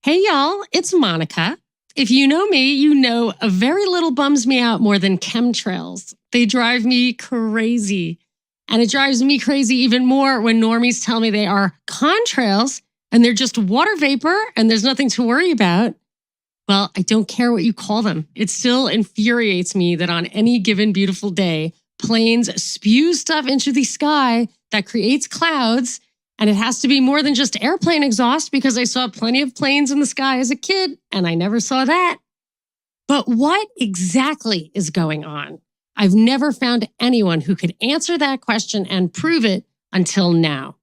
Hey, y'all, it's Monica. If you know me, you know a very little bums me out more than chemtrails. They drive me crazy. And it drives me crazy even more when normies tell me they are contrails and they're just water vapor and there's nothing to worry about. Well, I don't care what you call them. It still infuriates me that on any given beautiful day, planes spew stuff into the sky that creates clouds. And it has to be more than just airplane exhaust because I saw plenty of planes in the sky as a kid and I never saw that. But what exactly is going on? I've never found anyone who could answer that question and prove it until now.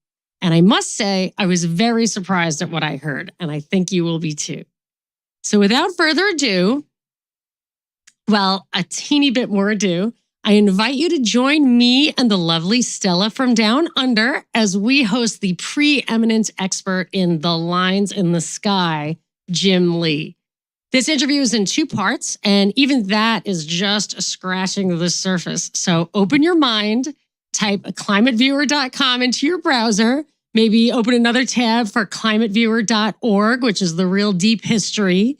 And I must say, I was very surprised at what I heard, and I think you will be too. So without further ado, well, a teeny bit more ado, I invite you to join me and the lovely Stella from Down Under as we host the preeminent expert in the lines in the sky, Jim Lee. This interview is in 2 parts, and even that is just scratching the surface. So open your mind, type climateviewer.com into your browser, maybe open another tab for climateviewer.org, which is the real deep history.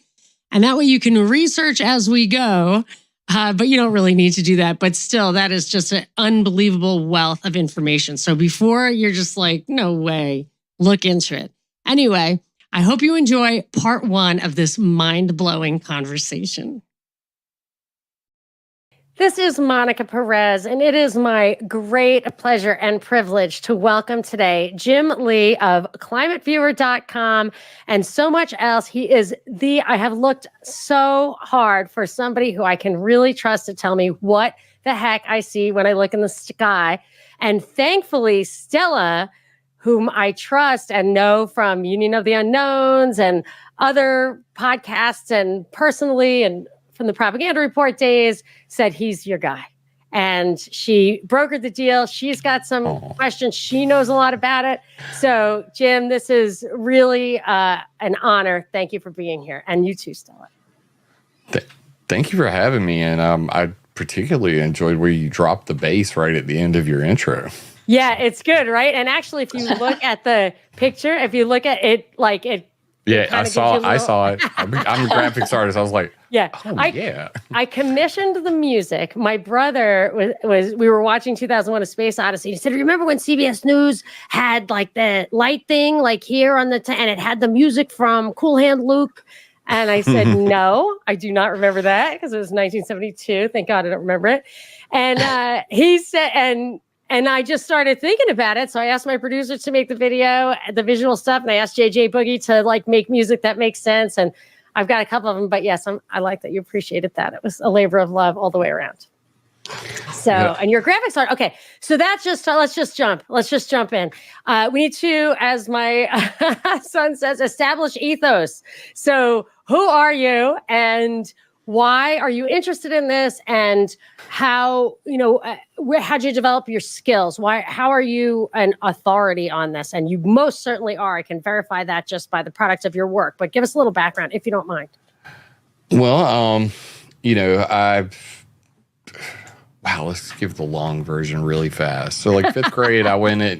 And that way you can research as we go. But you don't really need to do that. But still, that is just an unbelievable wealth of information. So before you're just like, no way, look into it. Anyway, I hope you enjoy part 1 of this mind-blowing conversation. This is Monica Perez, and it is my great pleasure and privilege to welcome today Jim Lee of climateviewer.com and so much else. He is I have looked so hard for somebody who I can really trust to tell me what the heck I see when I look in the sky. And thankfully, Stella, whom I trust and know from Union of the Unknowns and other podcasts and personally and from the Propaganda Report days, said he's your guy. And she brokered the deal. She's got some questions. She knows a lot about it. So, Jim, this is really an honor. Thank you for being here. And you too, Stella. Thank you for having me. And I particularly enjoyed where you dropped the bass right at the end of your intro. Yeah, it's good, right? And actually, if you look at the picture, if you look at it, like it. Yeah, I saw it. I'm a graphics artist. I was like, yeah, yeah. I commissioned the music. My brother we were watching 2001: A Space Odyssey. He said, remember when CBS News had like the light thing, like here on the, and it had the music from Cool Hand Luke? And I said, no, I do not remember that because it was 1972. Thank God I don't remember it. And he said, and I just started thinking about it. So I asked my producer to make the video, the visual stuff, and I asked JJ Boogie to like make music that makes sense. And I've got a couple of them, but yes, I like that you appreciated that. It was a labor of love all the way around. So, yeah. And your graphics art. Okay. So that's just, let's just jump in. We need to, as my son says, establish ethos. So who are you and why are you interested in this, and how, how'd you develop your skills? How are you an authority on this? And you most certainly are. I can verify that just by the product of your work, but give us a little background if you don't mind. Well, let's give the long version really fast. So like 5th grade, I went at,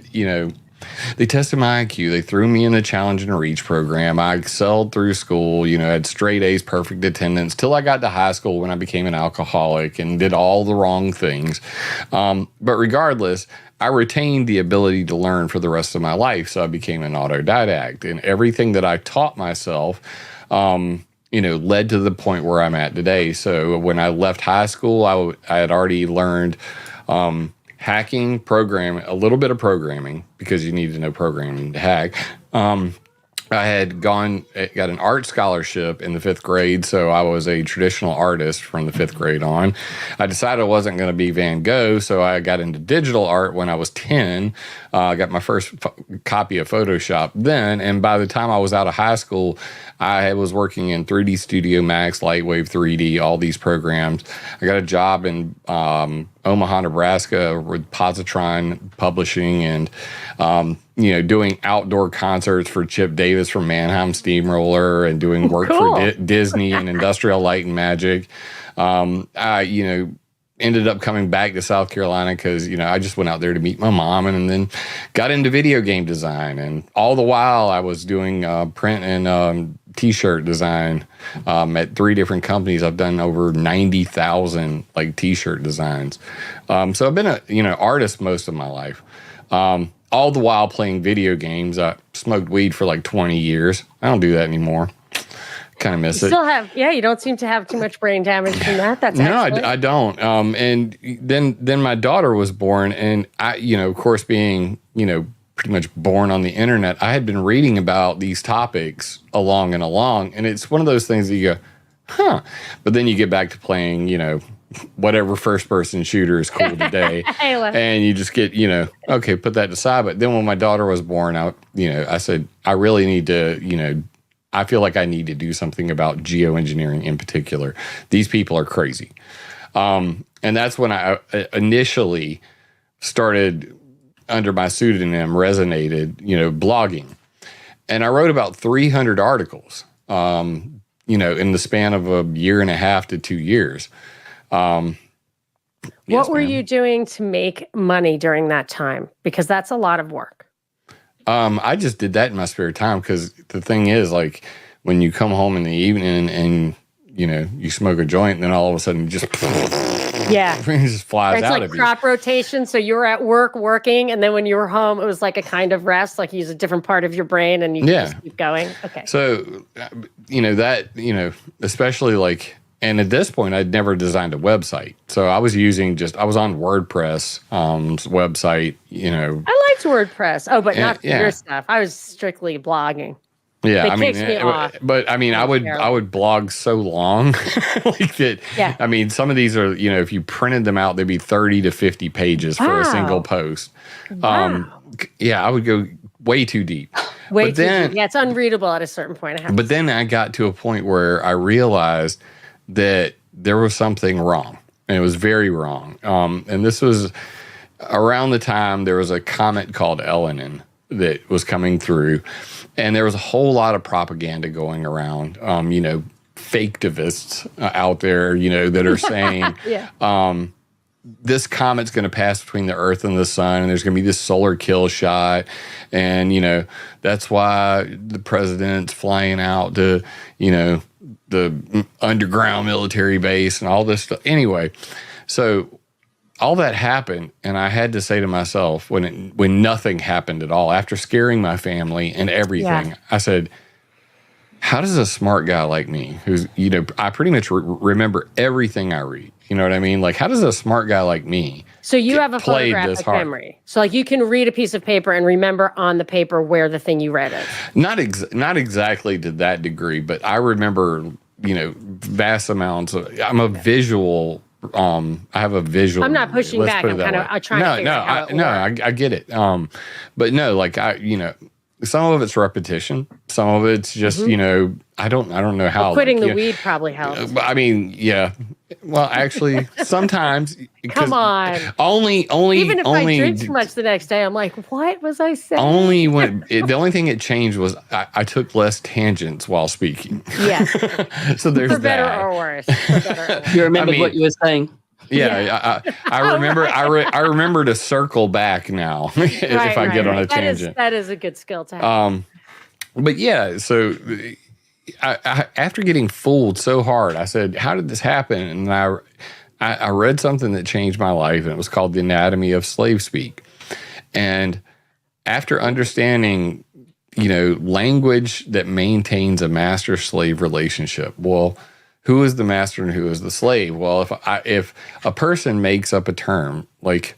they tested my IQ. They threw me in the Challenge and Reach program. I excelled through school, had straight A's, perfect attendance, till I got to high school when I became an alcoholic and did all the wrong things. But regardless, I retained the ability to learn for the rest of my life. So I became an autodidact. And everything that I taught myself, led to the point where I'm at today. So when I left high school, I had already learned hacking, programming, a little bit of programming, because you need to know programming to hack. I had got an art scholarship in the 5th grade, so I was a traditional artist from the 5th grade on. I decided I wasn't going to be Van Gogh, so I got into digital art when I was 10. I got my first copy of Photoshop then, and by the time I was out of high school, I was working in 3D Studio Max, Lightwave 3D, all these programs. I got a job in Omaha, Nebraska with Positron Publishing and, doing outdoor concerts for Chip Davis from Mannheim Steamroller and doing work for Disney and Industrial Light and Magic. I, ended up coming back to South Carolina because, I just went out there to meet my mom and then got into video game design. And all the while I was doing print and t-shirt design at 3 different companies. I've done over 90,000 like t-shirt designs. So I've been a artist most of my life. All the while playing video games. I smoked weed for like 20 years. I don't do that anymore. Kind of miss it. You don't seem to have too much brain damage from that. That's I don't. And then my daughter was born, and I, of course, being, pretty much born on the internet, I had been reading about these topics along, and it's one of those things that you go, huh. But then you get back to playing, whatever first person shooter is cool today. And you just get, okay, put that aside. But then when my daughter was born, I said, I really need to, I feel like I need to do something about geoengineering in particular. These people are crazy. And that's when I initially started under my pseudonym, Resonated, blogging. And I wrote about 300 articles, in the span of a year and a half to 2 years. What were you doing to make money during that time? Because that's a lot of work. I just did that in my spare time because the thing is, like, when you come home in the evening and you smoke a joint, and then all of a sudden it just flies out of you. It's like crop rotation. So you were at work working, and then when you were home, it was like a kind of rest, like you use a different part of your brain, and you just keep going. Okay. So especially like. And at this point, I'd never designed a website. So I was I was on WordPress website, I liked WordPress. Oh, but not for your stuff. I was strictly blogging. Yeah, They kicked me off. But I would blog so long like that. Yeah. I mean, some of these are, if you printed them out, they'd be 30 to 50 pages for a single post. Wow. I would go way too deep. Too deep. Yeah, it's unreadable at a certain point. But then I got to a point where I realized that there was something wrong, and it was very wrong. And this was around the time there was a comet called Elenin that was coming through, and there was a whole lot of propaganda going around, fake-tivists out there, that are saying, this comet's going to pass between the Earth and the sun, and there's going to be this solar kill shot, and, that's why the president's flying out to, the underground military base and all this stuff. Anyway, so all that happened, and I had to say to myself, when nothing happened at all, after scaring my family and everything, I said, how does a smart guy like me, who's, I pretty much remember everything I read, you know what I mean? Like, how does a smart guy like me So you have a photographic memory. So like you can read a piece of paper and remember on the paper where the thing you read is. Not exactly to that degree, but I remember, vast amounts of, I'm a visual, I have a visual. I'm not pushing back. I'm kind of trying to figure out how it works. I get it. But no, like some of it's repetition. Some of it's just, I don't know how. Quitting the weed probably helps. I mean, yeah. Well, actually, sometimes. Come on. Only. Even if I drink too much the next day, I'm like, what was I saying? Only when the only thing it changed was I took less tangents while speaking. Yeah. So there's For better or worse. You remember what you were saying. Yeah, I remember. I remember to circle back now if I get on a tangent. That is a good skill to have. But yeah, so I, after getting fooled so hard, I said, "How did this happen?" And I read something that changed my life, and it was called "The Anatomy of Slave Speak." And after understanding, language that maintains a master-slave relationship, well, who is the master and who is the slave? Well, if a person makes up a term, like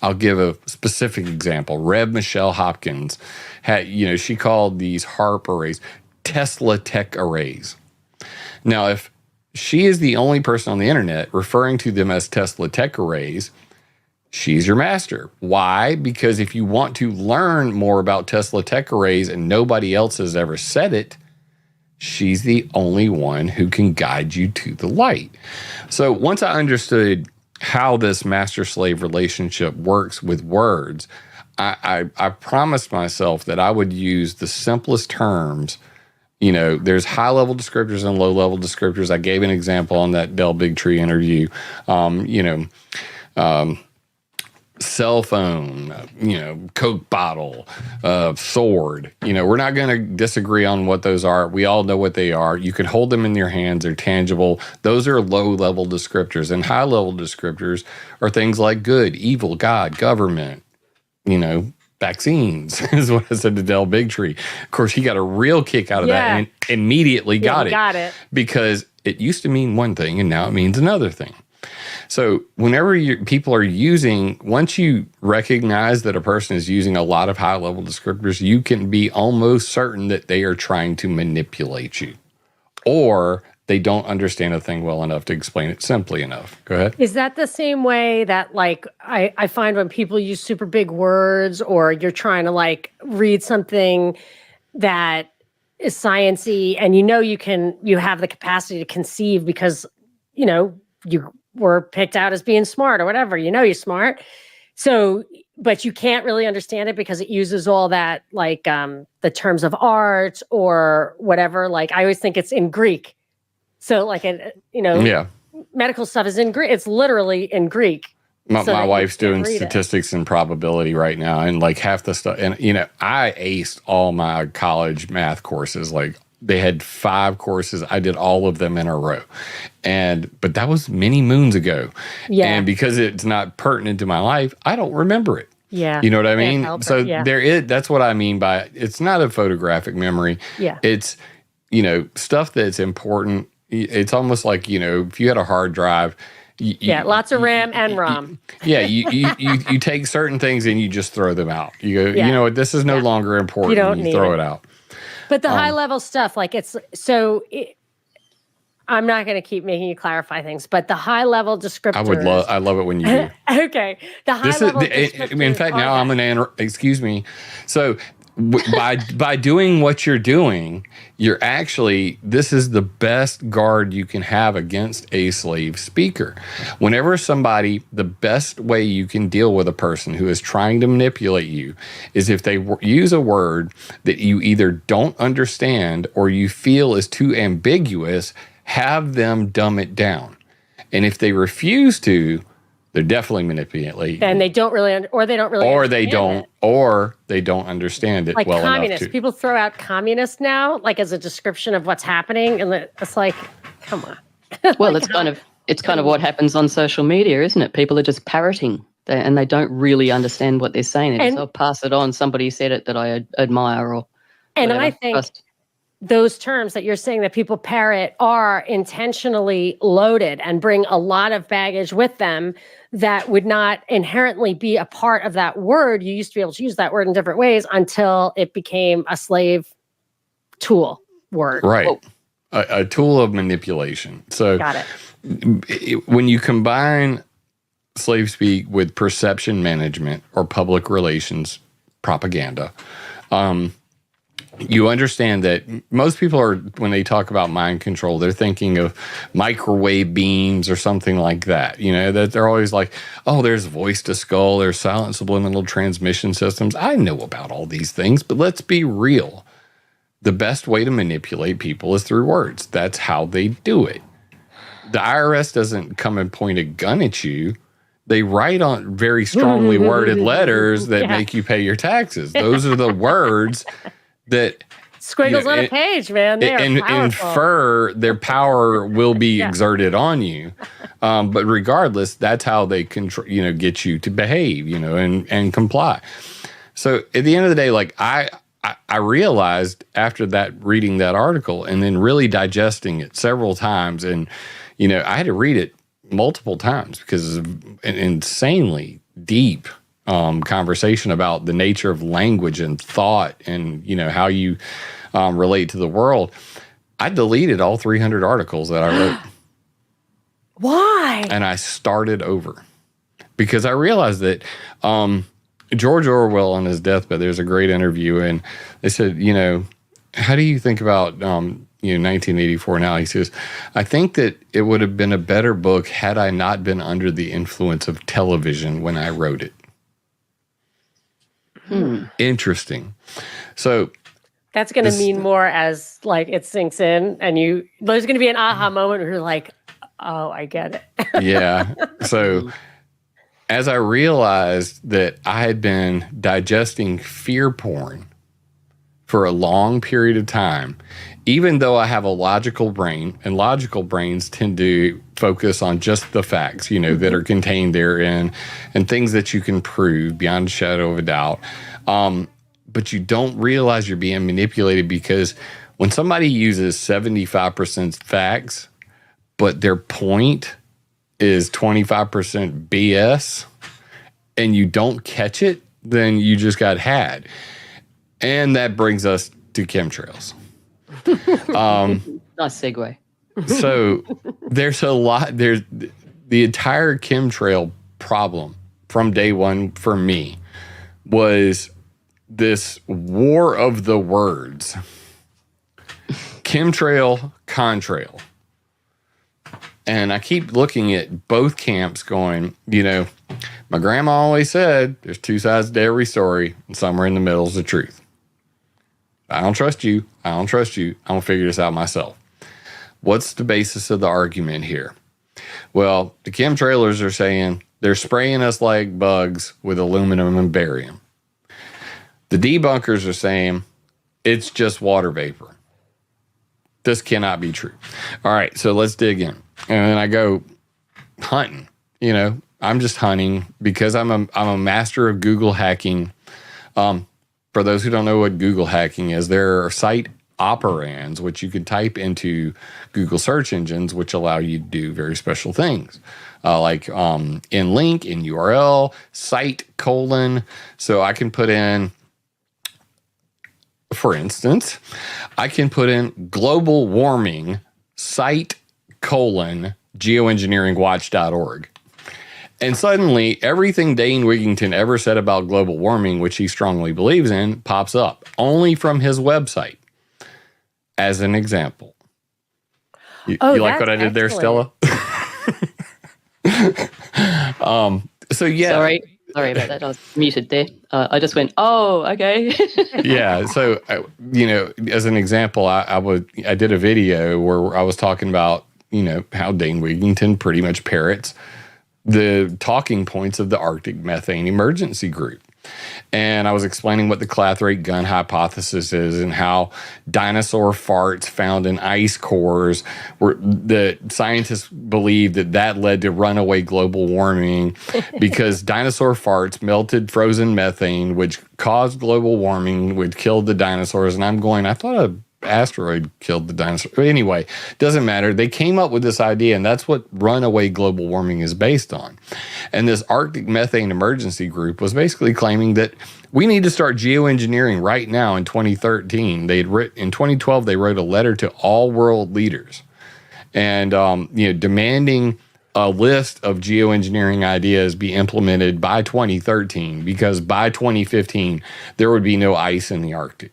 I'll give a specific example. Rev Michelle Hopkins had, she called these HARP arrays Tesla tech arrays. Now, if she is the only person on the internet referring to them as Tesla tech arrays, she's your master. Why? Because if you want to learn more about Tesla tech arrays and nobody else has ever said it, she's the only one who can guide you to the light. So once I understood how this master-slave relationship works with words, I promised myself that I would use the simplest terms. There's high-level descriptors and low-level descriptors. I gave an example on that Del Bigtree interview. cell phone, Coke bottle, sword. We're not going to disagree on what those are. We all know what they are. You can hold them in your hands. They're tangible. Those are low-level descriptors. And high-level descriptors are things like good, evil, God, government, vaccines is what I said to Del Bigtree. Of course, he got a real kick out of that and immediately got it. Because it used to mean one thing and now it means another thing. So whenever people are once you recognize that a person is using a lot of high-level descriptors, you can be almost certain that they are trying to manipulate you. Or they don't understand a thing well enough to explain it simply enough. Go ahead. Is that the same way that, like, I find when people use super big words, or you're trying to, like, read something that is sciencey and you have the capacity to conceive because, you were picked out as being smart or whatever, you're smart. So, but you can't really understand it because it uses all that, like, the terms of art or whatever. Like, I always think it's in Greek. So, like, medical stuff is in Greek. It's literally in Greek. My wife's doing statistics and probability right now, and like half the stuff. And I aced all my college math courses. Like, they had 5 courses. I did all of them in a row, but that was many moons ago. Yeah. And because it's not pertinent to my life, I don't remember it. Yeah. You know what I mean? So that's what I mean by it's not a photographic memory. Yeah. It's stuff that's important. It's almost like, if you had a hard drive. Lots of RAM and ROM. You take certain things and you just throw them out. You go, you know what, this is no longer important. You throw it out. But the high level stuff, like I'm not going to keep making you clarify things, but the high level descriptors. I love it when you do. Okay. The high level descriptors. In fact, now I'm going to, excuse me. So, by doing what you're doing, this is the best guard you can have against a slave speaker. Whenever the best way you can deal with a person who is trying to manipulate you is if they use a word that you either don't understand or you feel is too ambiguous, have them dumb it down. And if they refuse to, they're definitely manipulating. And they don't really, or they don't understand it like well communists. enough to. People throw out communist now, like as a description of what's happening, and it's like, come on. Well, it's kind of what happens on social media, isn't it? People are just parroting, and they don't really understand what they're saying. They just, I'll pass it on. Somebody said it that I admire, or and whatever. I think those terms that you're saying that people parrot are intentionally loaded and bring a lot of baggage with them that would not inherently be a part of that word. You used to be able to use that word in different ways until it became a slave tool word. Right. A tool of manipulation. So got it. When you combine slave speak with perception management or public relations propaganda, you understand that most people when they talk about mind control, they're thinking of microwave beams or something like that. That they're always like, oh, there's voice to skull, there's silent subliminal transmission systems. I know about all these things, but let's be real. The best way to manipulate people is through words. That's how they do it. The IRS doesn't come and point a gun at you. They write on very strongly worded letters that make you pay your taxes. Those are the words that squiggles on a page, man. They are infer their power will be exerted on you. But regardless, that's how they control, get you to behave, and comply. So at the end of the day, like I realized after reading that article and then really digesting it several times, and I had to read it multiple times because of an insanely deep conversation about the nature of language and thought and, how you relate to the world. I deleted all 300 articles that I wrote. Why? And I started over because I realized that George Orwell on his deathbed, there's a great interview, and they said, how do you think about 1984 now? He says, I think that it would have been a better book had I not been under the influence of television when I wrote it. Interesting. So that's going to mean more as like it sinks in, and there's going to be an aha moment where you're like, oh, I get it. Yeah. So as I realized that I had been digesting fear porn for a long period of time, even though I have a logical brain, and logical brains tend to focus on just the facts, that are contained therein and things that you can prove beyond a shadow of a doubt. But you don't realize you're being manipulated, because when somebody uses 75% facts, but their point is 25% BS, and you don't catch it, then you just got had. And that brings us to chemtrails. Nice segue. So there's the entire chemtrail problem from day one for me was this war of the words. Chemtrail, contrail. And I keep looking at both camps going, my grandma always said there's two sides to every story, and somewhere in the middle is the truth. I don't trust you. I don't trust you. I'm going to figure this out myself. What's the basis of the argument here? Well, the chemtrailers are saying they're spraying us like bugs with aluminum and barium. The debunkers are saying it's just water vapor. This cannot be true. All right, so let's dig in. And then I go hunting. I'm just hunting because I'm a master of Google hacking. For those who don't know what Google hacking is, there are site operands, which you can type into Google search engines, which allow you to do very special things, like in link, in URL, site, colon. So I can put in, for instance, I can put in global warming site, colon, geoengineeringwatch.org. And suddenly, everything Dane Wigington ever said about global warming, which he strongly believes in, pops up, only from his website, as an example. You like what I did there, Stella? So, yeah. Sorry about that. I was muted there. I just went, oh, okay. Yeah. So, as an example, I did a video where I was talking about, how Dane Wigington pretty much parrots the talking points of the Arctic Methane Emergency Group. And I was explaining what the clathrate gun hypothesis is and how dinosaur farts found in ice cores, where the scientists believe that led to runaway global warming because dinosaur farts melted frozen methane, which caused global warming, which killed the dinosaurs. And I'm going, I thought a asteroid killed the dinosaur. Anyway, doesn't matter. They came up with this idea, and that's what runaway global warming is based on. And this Arctic Methane Emergency Group was basically claiming that we need to start geoengineering right now in 2013. In 2012, they wrote a letter to all world leaders and demanding a list of geoengineering ideas be implemented by 2013, because by 2015, there would be no ice in the Arctic.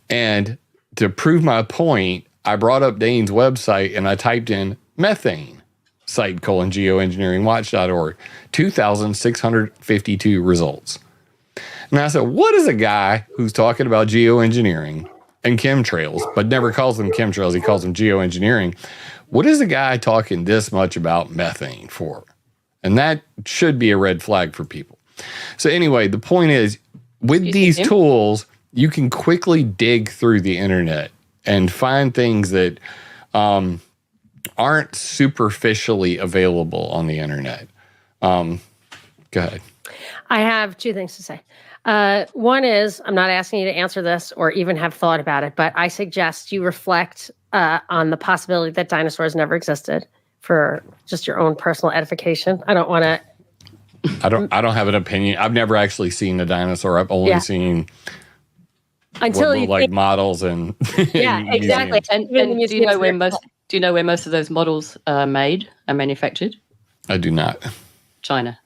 And to prove my point, I brought up Dane's website and I typed in methane, site, geoengineeringwatch.org, 2,652 results. And I said, what is a guy who's talking about geoengineering and chemtrails, but never calls them chemtrails, he calls them geoengineering. What is a guy talking this much about methane for? And that should be a red flag for people. So anyway, the point is, with these tools, you can quickly dig through the internet and find things that aren't superficially available on the internet. Go ahead. I have two things to say. One is, I'm not asking you to answer this or even have thought about it, but I suggest you reflect on the possibility that dinosaurs never existed for just your own personal edification. I don't want to. I don't have an opinion. I've never actually seen a dinosaur. I've only seen until you like models and exactly. And do you know where most of those models are manufactured? I do not. China.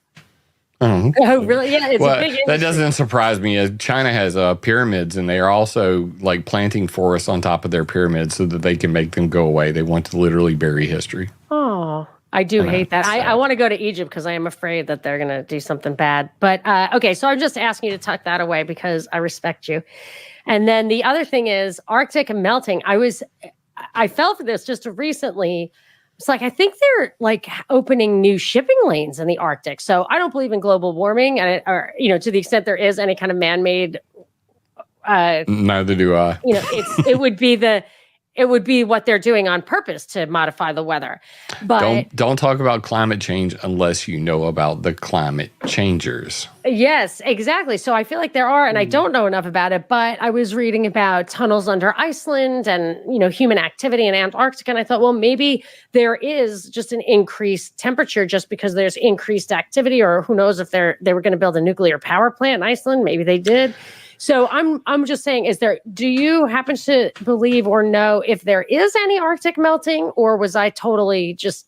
Oh, really? Yeah, it's a big industry. That doesn't surprise me. China has pyramids, and they are also like planting forests on top of their pyramids so that they can make them go away. They want to literally bury history. Oh, I do hate that. I want to go to Egypt because I am afraid that they're going to do something bad. But okay, so I'm just asking you to tuck that away because I respect you. And then the other thing is Arctic melting. I fell for this just recently. It's like, I think they're like opening new shipping lanes in the Arctic. So I don't believe in global warming, and or to the extent there is any kind of man-made. Neither do I. It would be what they're doing on purpose to modify the weather. But don't talk about climate change unless you know about the climate changers. Yes, exactly. So I feel like there are, and I don't know enough about it, but I was reading about tunnels under Iceland and, human activity in Antarctica. And I thought, well, maybe there is just an increased temperature just because there's increased activity, or who knows if they were going to build a nuclear power plant in Iceland. Maybe they did. So I'm just saying, do you happen to believe or know if there is any Arctic melting, or was I totally just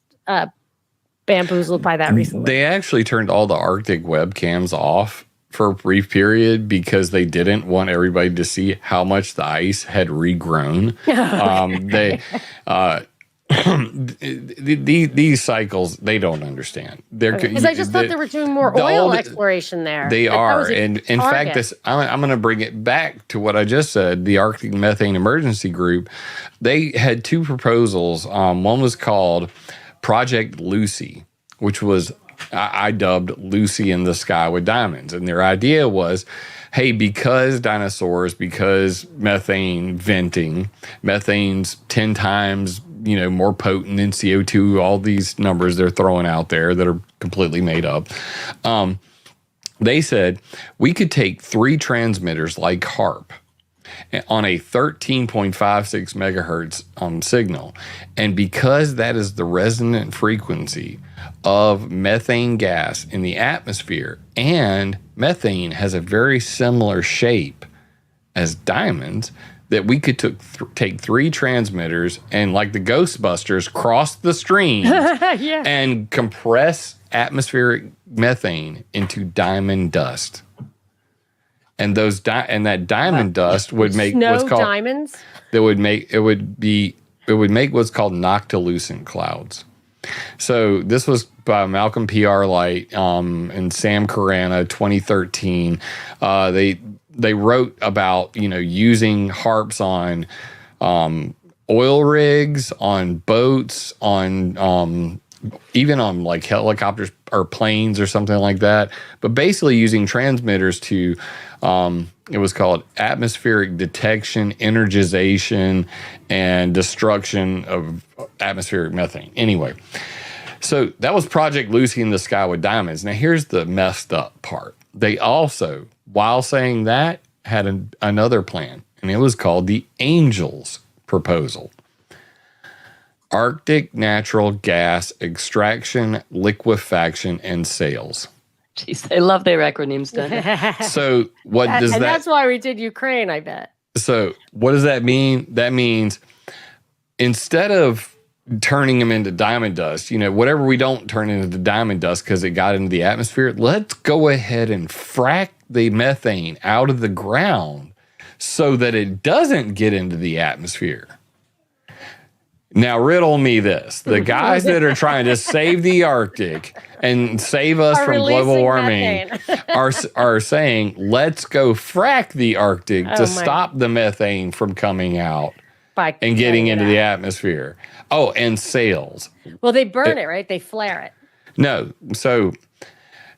bamboozled by that recently? They actually turned all the Arctic webcams off for a brief period because they didn't want everybody to see how much the ice had regrown. These cycles, they don't understand. Because I just thought they were doing more oil exploration there. They are. And in fact, I'm going to bring it back to what I just said. The Arctic Methane Emergency Group, they had two proposals. One was called Project Lucy, which was I dubbed Lucy in the Sky with Diamonds. And their idea was, hey, because methane venting, methane's 10 times more potent than CO2, all these numbers they're throwing out there that are completely made up. They said we could take 3 transmitters like HARP on a 13.56 megahertz signal. And because that is the resonant frequency of methane gas in the atmosphere, and methane has a very similar shape as diamonds, that we could take 3 transmitters and, like the Ghostbusters, cross the stream and compress atmospheric methane into diamond dust. And that diamond dust would make what's called diamonds. That would make it would make what's called noctilucent clouds. So this was by Malcolm P.R. Light and Sam Carana, 2013. They wrote about using HARPs on oil rigs, on boats, on even on like helicopters or planes or something like that. But basically using transmitters to it was called atmospheric detection, energization, and destruction of atmospheric methane. Anyway, so that was Project Lucy in the Sky with Diamonds. Now here's the messed up part. They also, while saying that, had another plan, and it was called the Angels Proposal. Arctic natural gas extraction, liquefaction, and sales. Jeez, they love their acronyms, don't they? So what does that... And that's why we did Ukraine, I bet. So what does that mean? That means instead of turning them into diamond dust, whatever we don't turn into diamond dust because it got into the atmosphere, let's go ahead and frack the methane out of the ground so that it doesn't get into the atmosphere. Now, riddle me this. The guys that are trying to save the Arctic and save us from global warming are saying, let's go frack the Arctic to stop the methane from coming out and getting into the atmosphere. Oh, and sales. Well, they burn it, right? They flare it. No. So,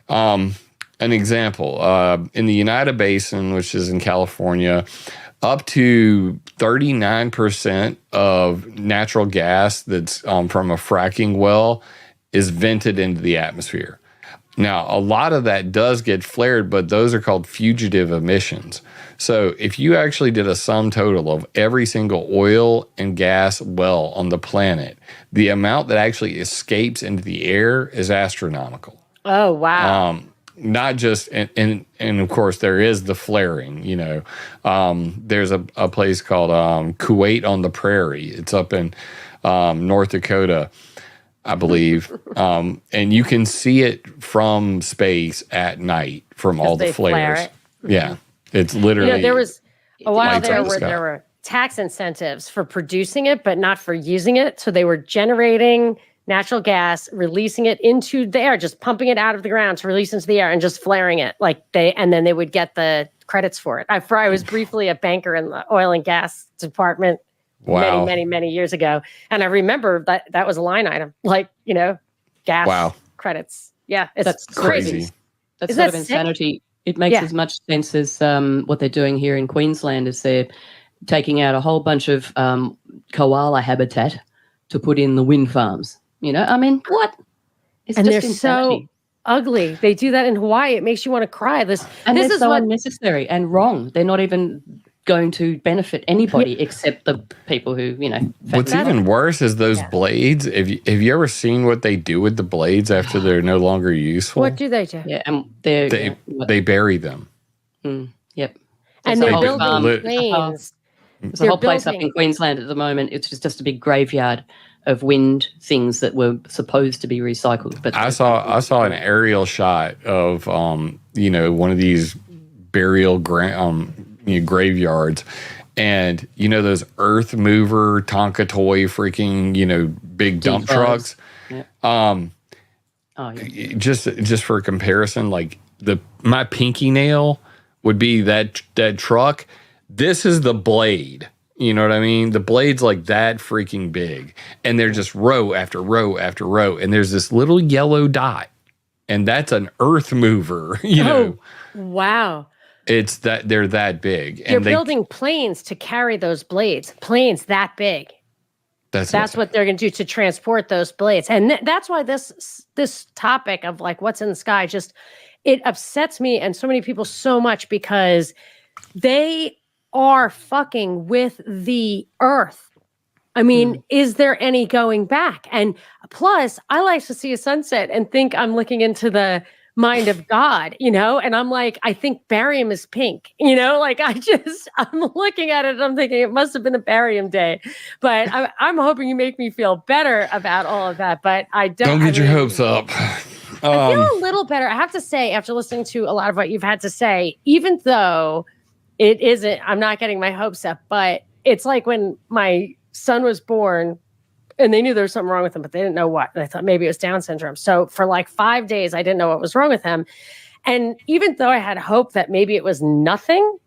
an example, in the United Basin, which is in California, up to 39% of natural gas that's from a fracking well is vented into the atmosphere. Now, a lot of that does get flared, but those are called fugitive emissions. So if you actually did a sum total of every single oil and gas well on the planet, the amount that actually escapes into the air is astronomical. Oh, wow. Not just, and of course there is the flaring, there's a place called Kuwait on the Prairie. It's up in North Dakota, I believe. And you can see it from space at night from all the flares. Flare it. Yeah. It's literally. There was a while there where there were tax incentives for producing it, but not for using it. So they were generating natural gas, releasing it into the air, just pumping it out of the ground to release into the air and just flaring it. And then they would get the credits for it. I was briefly a banker in the oil and gas department Wow. many years ago. And I remember that was a line item, like, gas credits. Yeah, that's crazy. That's Isn't sort of that insanity. It makes as much sense as what they're doing here in Queensland is they're taking out a whole bunch of koala habitat to put in the wind farms. I mean, what? It's and just they're insanity. so ugly. They do that in Hawaii. It makes you want to cry. This is so unnecessary and wrong. They're not even going to benefit anybody except the people who, What's even worse is those blades. Have you ever seen what they do with the blades after they're no longer useful? What do they do? Yeah, and they bury them. Yep. And they're building planes. There's a whole place up in Queensland at the moment. It's just a big graveyard of wind things that were supposed to be recycled. But I saw an aerial shot of one of these burial graveyards, and those earth mover Tonka toy freaking big dump trucks. Yeah. Just for comparison, like my pinky nail would be that truck. This is the blade. You know what I mean? The blade's like that freaking big. And they're just row after row after row. And there's this little yellow dot. And that's an earth mover, know. Wow. It's that they're that big. You're building planes to carry those blades. Planes that big. That's what they're going to do to transport those blades. And that's why this topic of like what's in the sky it upsets me and so many people so much, because they are fucking with the earth. I mean, is there any going back? And plus, I like to see a sunset and think I'm looking into the mind of God, and I'm like, I think barium is pink, like I'm looking at it and I'm thinking it must have been a barium day, but I'm hoping you make me feel better about all of that, but I don't get your hopes up. I feel a little better. I have to say, after listening to a lot of what you've had to say, even though it isn't, I'm not getting my hopes up, but it's like when my son was born and they knew there was something wrong with him, but they didn't know what. And I thought maybe it was Down syndrome. So for like 5 days, I didn't know what was wrong with him. And even though I had hope that maybe it was nothing,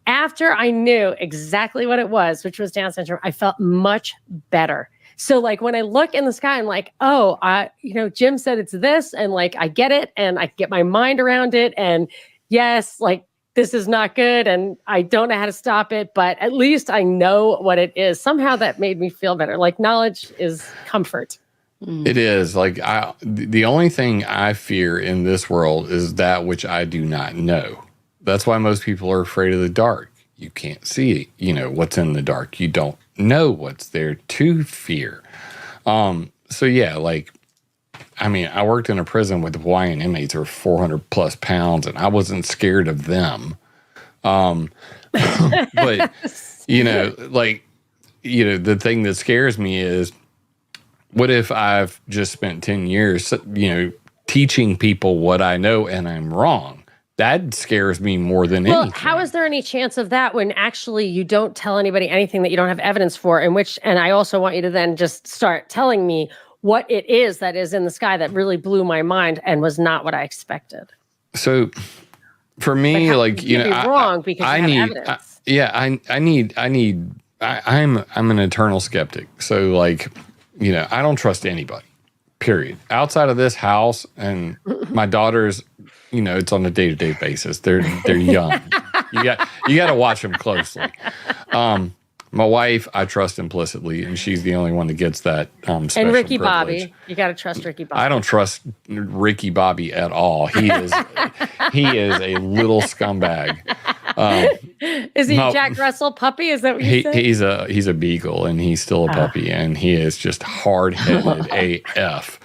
after I knew exactly what it was, which was Down syndrome, I felt much better. So like when I look in the sky, I'm like, Jim said it's this, and like I get it, and I get my mind around it. And yes, like this is not good and I don't know how to stop it, but at least I know what it is. Somehow that made me feel better. Like knowledge is comfort. It is. Like the only thing I fear in this world is that which I do not know. That's why most people are afraid of the dark. You can't see, what's in the dark. You don't know what's there to fear. So yeah, like, I mean, I worked in a prison with Hawaiian inmates who were 400 plus pounds, and I wasn't scared of them. But, the thing that scares me is, what if I've just spent 10 years, teaching people what I know and I'm wrong? That scares me more than anything. How is there any chance of that when actually you don't tell anybody anything that you don't have evidence for? And I also want you to then just start telling me what it is that is in the sky that really blew my mind and was not what I expected. So for me, wrong because I need evidence. I'm an eternal skeptic. So I don't trust anybody, period. Outside of this house and my daughters, it's on a day-to-day basis. They're young. You got to watch them closely. My wife, I trust implicitly, and she's the only one that gets that special and Ricky privilege. Bobby, you got to trust Ricky Bobby. I don't trust Ricky Bobby at all. He is a little scumbag. Is he Jack Russell puppy? Is that what you said? He's a beagle, and he's still a puppy, and he is just hard-headed AF.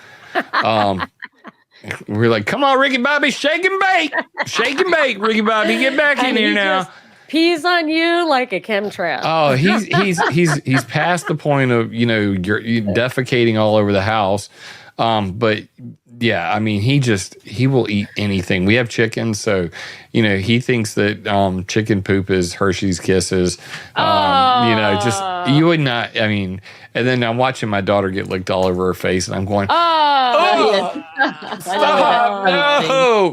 We're like, come on, Ricky Bobby, shake and bake, Ricky Bobby, get back in here now. Pees on you like a chemtrail. Oh, he's past the point of you're defecating all over the house. But yeah, I mean, he will eat anything. We have chickens, so he thinks that chicken poop is Hershey's Kisses. You would not. I mean, and then I'm watching my daughter get licked all over her face, and I'm going, stop!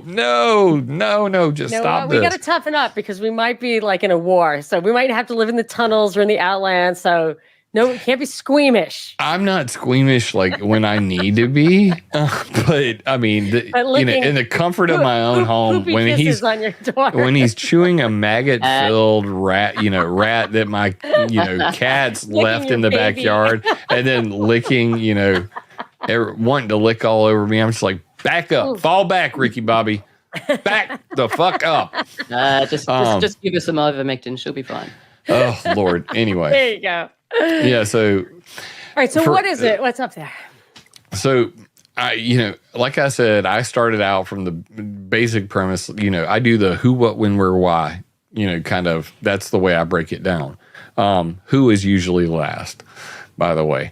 No! Just stop this. We got to toughen up because we might be like in a war, so we might have to live in the tunnels or in the outlands. So No, it can't be squeamish. I'm not squeamish like when I need to be, but I mean, in the comfort of my own home, when he's on your daughter. when he's chewing a maggot-filled rat that my cat's left in the backyard, and then licking, wanting to lick all over me, I'm just like, back up, fall back, Ricky Bobby, back the fuck up. Just give her some ivermectin, she'll be fine. Oh Lord. Anyway, there you go. Yeah. So, all right. So what is it? What's up there? So, like I said, I started out from the basic premise. I do the who, what, when, where, why. Kind of. That's the way I break it down. Who is usually last, by the way.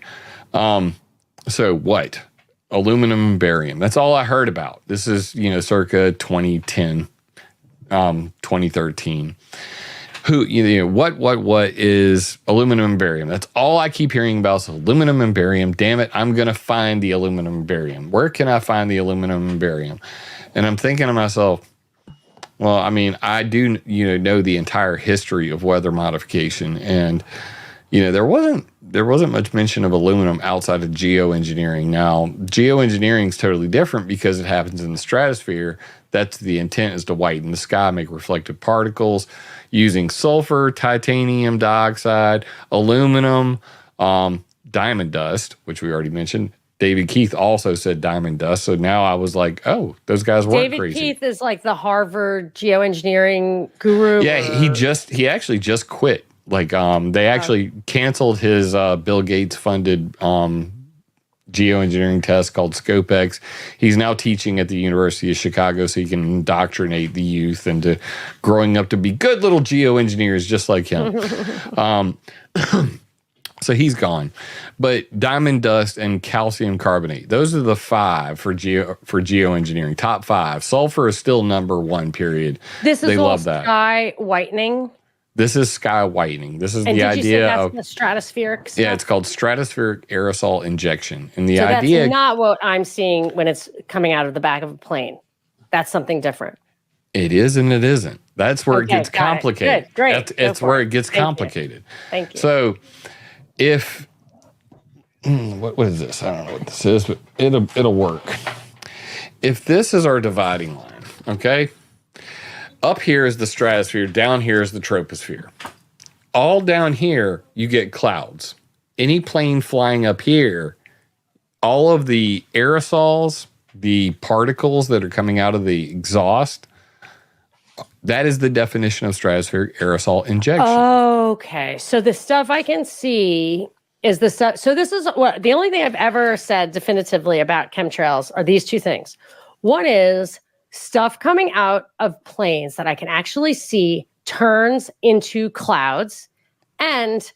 So what? Aluminum and barium. That's all I heard about. This is circa 2010, 2013. What is aluminum and barium? That's all I keep hearing about is aluminum and barium. Damn it, I'm going to find the aluminum and barium. Where can I find the aluminum and barium? And I'm thinking to myself, well, I mean, I do, know the entire history of weather modification. And, there wasn't much mention of aluminum outside of geoengineering. Now, geoengineering is totally different because it happens in the stratosphere. That's the intent, is to whiten the sky, make reflective particles using sulfur, titanium dioxide, aluminum, diamond dust, which we already mentioned. David Keith also said diamond dust. So now I was like, oh, those guys weren't crazy. David Keith is like the Harvard geoengineering guru. Yeah, he actually just quit. Like they actually canceled his Bill Gates funded geoengineering test called ScopeX. He's now teaching at the University of Chicago so he can indoctrinate the youth into growing up to be good little geoengineers just like him. So he's gone. But diamond dust and calcium carbonate, those are the 5 for geoengineering, top 5. Sulfur is still number 1, period. This is they all love that. Sky whitening. This is sky whitening. This is and the idea of the stratospheric stuff? Yeah, it's called stratospheric aerosol injection. And the so idea that's not what I'm seeing when it's coming out of the back of a plane. That's something different. It is and it isn't. That's where it gets complicated. Good, great. It's where it gets complicated. Thank you. So if what is this? I don't know what this is, but it'll work. If this is our dividing line, okay? Up here is the stratosphere, down here is the troposphere. All down here, you get clouds. Any plane flying up here, all of the aerosols, the particles that are coming out of the exhaust, that is the definition of stratospheric aerosol injection. Okay. So the stuff I can see is the stuff. So this is what the only thing I've ever said definitively about chemtrails are these 2 things. One is stuff coming out of planes that I can actually see turns into clouds. And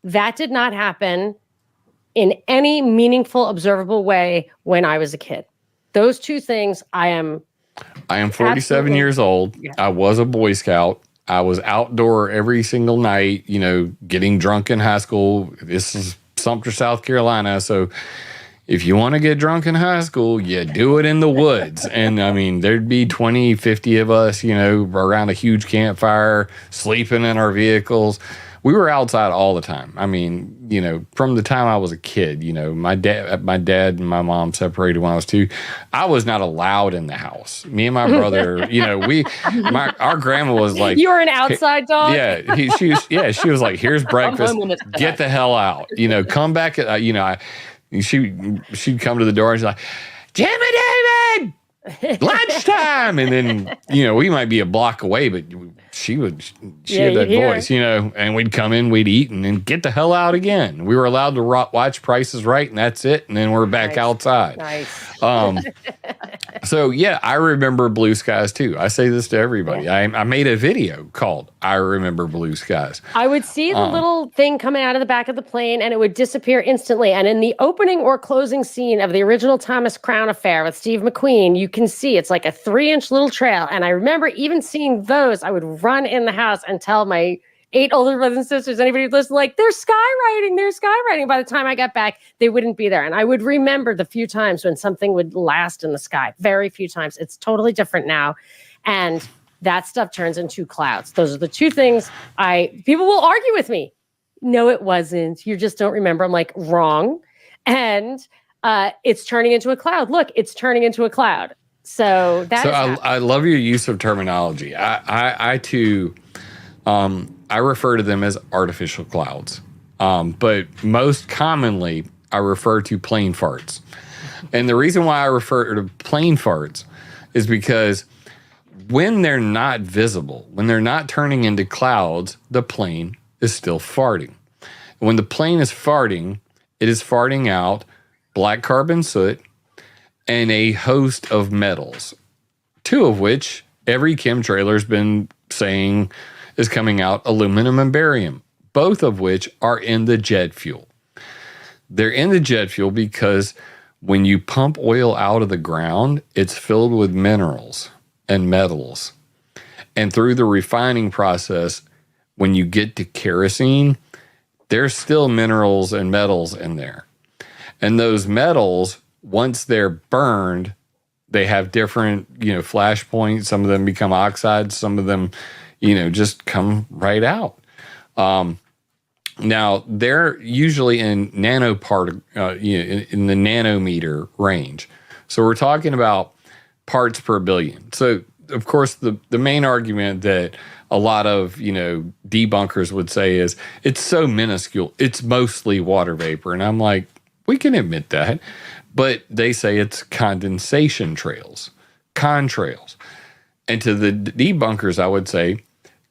that did not happen in any meaningful, observable way when I was a kid. Those 2 things I am 47 years old. Yeah. I was a Boy Scout. I was outdoor every single night, getting drunk in high school. This is Sumter, South Carolina. So if you want to get drunk in high school, you do it in the woods. And I mean, there'd be 20, 50 of us, around a huge campfire, sleeping in our vehicles. We were outside all the time. I mean, from the time I was a kid, my dad and my mom separated when I was 2. I was not allowed in the house. Me and my brother, our grandma was like, you were an outside dog. Yeah, she was like, here's breakfast. Get the hell out. Come back. She'd come to the door and she's like, Jimmy David, lunchtime. And then, we might be a block away, but she had that voice, and we'd come in, we'd eat, and then get the hell out again. We were allowed to watch Price is Right, and that's it. And then we're back outside. Nice. So, yeah, I remember blue skies, too. I say this to everybody. Yeah. I made a video called I Remember Blue Skies. I would see the little thing coming out of the back of the plane, and it would disappear instantly. And in the opening or closing scene of the original Thomas Crown Affair with Steve McQueen, you can see it's like a 3-inch little trail. And I remember even seeing those. I would run in the house and tell my 8 older brothers and sisters, anybody who listened, like, they're skywriting. By the time I got back, they wouldn't be there. And I would remember the few times when something would last in the sky. Very few times. It's totally different now. And that stuff turns into clouds. Those are the 2 things people will argue with me. no, it wasn't. You just don't remember. I'm like, wrong. And it's turning into a cloud. Look, it's turning into a cloud. So that's I love your use of terminology. I too, I refer to them as artificial clouds. But most commonly, I refer to plain farts. And the reason why I refer to plain farts is because when they're not visible, when they're not turning into clouds, the plane is still farting. And when the plane is farting, it is farting out black carbon soot and a host of metals, two of which every chemtrailer has been saying is coming out, aluminum and barium, both of which are in the jet fuel. They're in the jet fuel because when you pump oil out of the ground, it's filled with minerals and metals. And through the refining process, when you get to kerosene, there's still minerals and metals in there. And those metals, once they're burned, they have different, flash points. Some of them become oxides. Some of them, just come right out. Now, they're usually in in the nanometer range. So we're talking about parts per billion. So, of course, the main argument that a lot of, debunkers would say is it's so minuscule. It's mostly water vapor. And I'm like, we can admit that. But they say it's condensation trails, contrails. And to the debunkers, I would say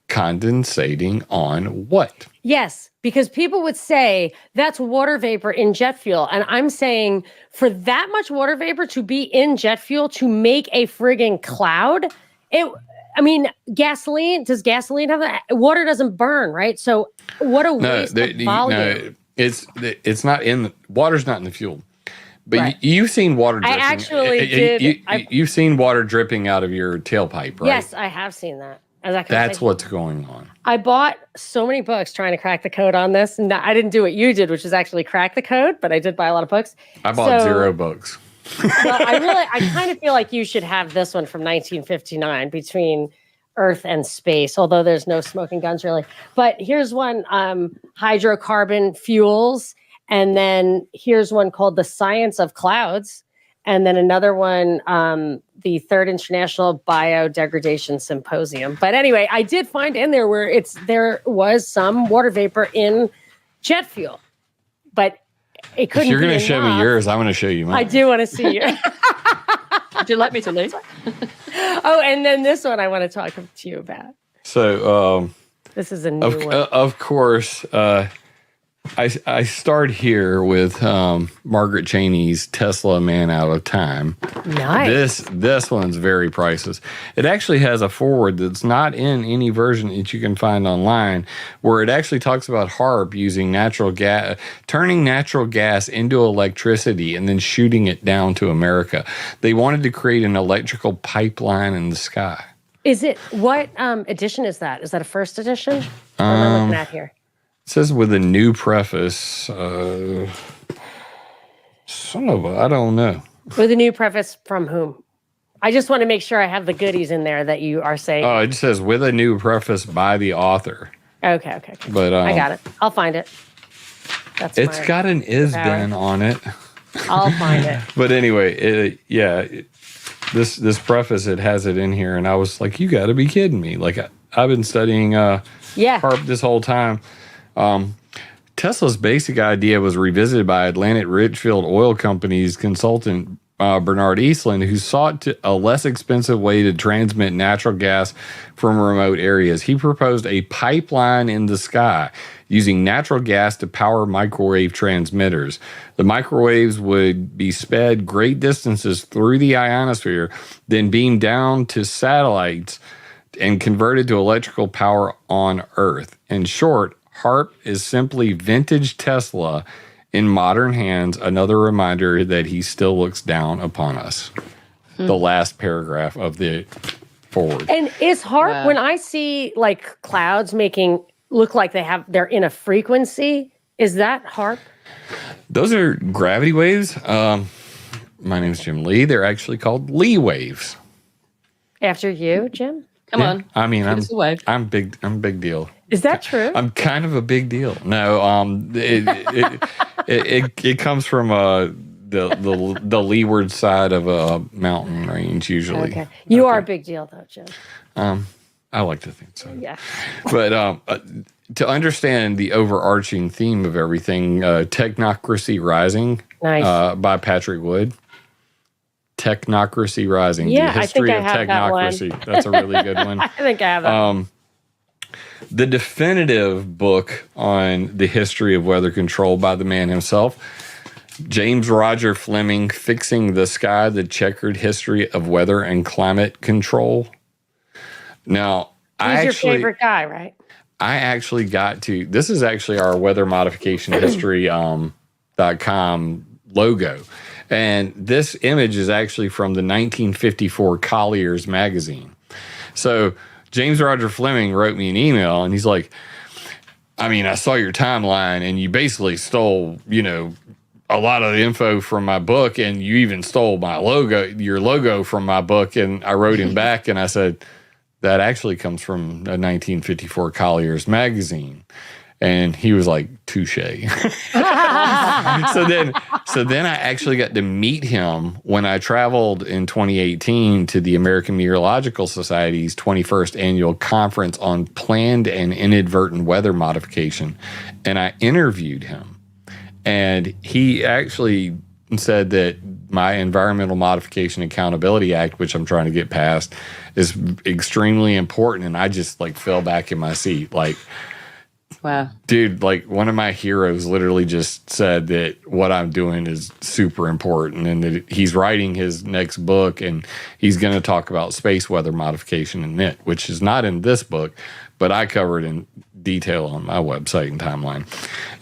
condensating on what? Yes, because people would say that's water vapor in jet fuel. And I'm saying for that much water vapor to be in jet fuel to make a friggin' cloud, gasoline, does gasoline have that? Water doesn't burn, right? So what a waste of volume. It's not water's not in the fuel. But right. You've seen water dripping. I actually did. You've seen water dripping out of your tailpipe, right? Yes, I have seen that. That's what's going on. I bought so many books trying to crack the code on this. And I didn't do what you did, which is actually crack the code, but I did buy a lot of books. I bought 0 books. Well, I kind of feel like you should have this one from 1959, Between Earth and Space, although there's no smoking guns really. But here's one, hydrocarbon fuels. And then here's one called The Science of Clouds. And then another one, the Third International Biodegradation Symposium. But anyway, I did find in there where there was some water vapor in jet fuel, but it couldn't. If you're going to show enough. me yours, I'm going to show you mine. I do want to see you. Would you like me to leave? Oh, and then this one I want to talk to you about. So this is a new one. Of course, I start here with Margaret Cheney's Tesla Man Out of Time. Nice. This one's very priceless. It actually has a foreword that's not in any version that you can find online, where it actually talks about HARP using natural gas, turning natural gas into electricity and then shooting it down to America. They wanted to create an electrical pipeline in the sky. Is it, what edition is that? Is that a first edition? What am I looking at here? It says with a new preface. I don't know. With a new preface from whom? I just want to make sure I have the goodies in there that you are saying. Oh, it says with a new preface by the author. Okay. But I got it. I'll find it. It's got an is-been on it. I'll find it. But anyway, this preface, it has it in here, and I was like, you got to be kidding me. Like, I've been studying HARP this whole time. Tesla's basic idea was revisited by Atlantic Richfield Oil Company's consultant, Bernard Eastland, who sought a less expensive way to transmit natural gas from remote areas. He proposed a pipeline in the sky using natural gas to power microwave transmitters. The microwaves would be sped great distances through the ionosphere, then beamed down to satellites and converted to electrical power on Earth. In short, HARP is simply vintage Tesla in modern hands, another reminder that he still looks down upon us. The last paragraph of the forward. And is HARP, when I see like clouds look like they're in a frequency, is that HARP? Those are gravity waves. My name is Jim Lee. They're actually called Lee waves. After you, Jim? Come on. I mean, I'm a wave. I'm big deal. Is that true? I'm kind of a big deal. No, it comes from the leeward side of a mountain range usually. Okay. You are a big deal, though, Jim. I like to think so. Yeah. But to understand the overarching theme of everything, Technocracy Rising by Patrick Wood. Technocracy Rising. Yeah, the history I think I have technocracy. that one. That's a really good one. I think I have that. The definitive book on the history of weather control by the man himself, James Roger Fleming, Fixing the Sky, The Checkered History of Weather and Climate Control. Now, He's your favorite guy, right? I actually got to, this is actually our weather modification history.com logo. And this image is actually from the 1954 Collier's magazine. So James Roger Fleming wrote me an email and he's like, I mean, I saw your timeline and you basically stole, a lot of the info from my book and you even stole your logo from my book. And I wrote him back and I said, that actually comes from a 1954 Collier's magazine. And he was like, touche. So then I actually got to meet him when I traveled in 2018 to the American Meteorological Society's 21st annual conference on planned and inadvertent weather modification. And I interviewed him. And he actually said that my Environmental Modification Accountability Act, which I'm trying to get passed, is extremely important. And I just fell back in my seat. Wow. Dude, one of my heroes literally just said that what I'm doing is super important and that he's writing his next book and he's going to talk about space weather modification in it, which is not in this book, but I cover it in detail on my website and timeline.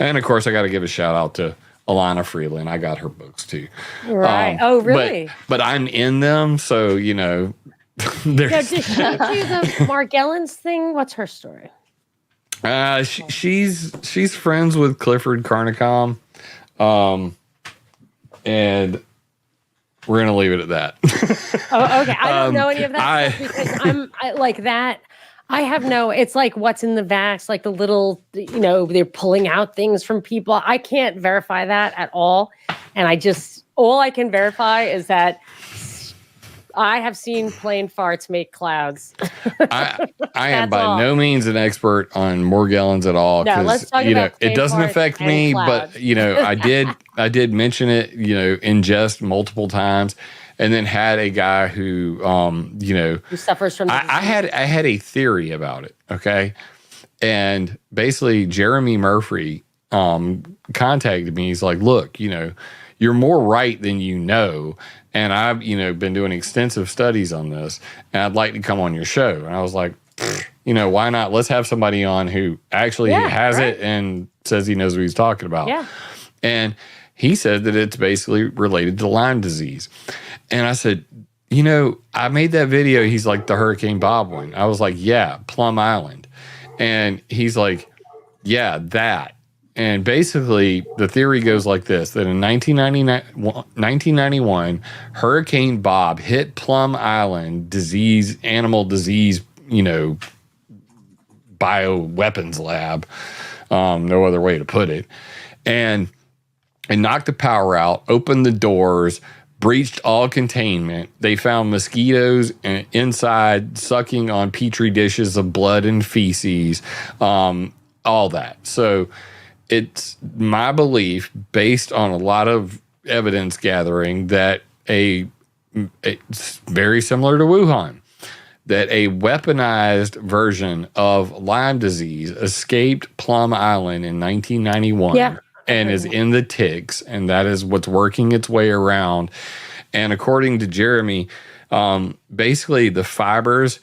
And of course, I got to give a shout out to Alana Freeland. I got her books too. Right. Oh, really? But I'm in them. So, Did she do the Mark Ellens thing? What's her story? She's friends with Clifford Carnicom, and we're gonna leave it at that. Oh, okay. I don't know any of that stuff because I like that. I have no. It's like what's in the vax, the little, they're pulling out things from people. I can't verify that at all, and all I can verify is that I have seen plane farts make clouds. I am by no means an expert on Morgellons at all. No, let's talk about it doesn't affect me, clouds. But I did mention it, in jest multiple times, and then had a guy who who suffers from. I had a theory about it. Okay, and basically Jeremy Murphy contacted me. He's like, look, you're more right than you know. And I've, been doing extensive studies on this, and I'd like to come on your show. And I was like, why not? Let's have somebody on who actually has it and says he knows what he's talking about. Yeah. And he said that it's basically related to Lyme disease. And I said, I made that video. He's like, the Hurricane Bob one. I was like, yeah, Plum Island. And he's like, yeah, that. And basically, the theory goes like this, that in 1991, Hurricane Bob hit Plum Island animal disease, bioweapons lab, no other way to put it, and knocked the power out, opened the doors, breached all containment. They found mosquitoes inside sucking on petri dishes of blood and feces, all that. So it's my belief, based on a lot of evidence gathering, that it's very similar to Wuhan, that a weaponized version of Lyme disease escaped Plum Island in 1991 and is in the ticks, and that is what's working its way around. And according to Jeremy, basically the fibers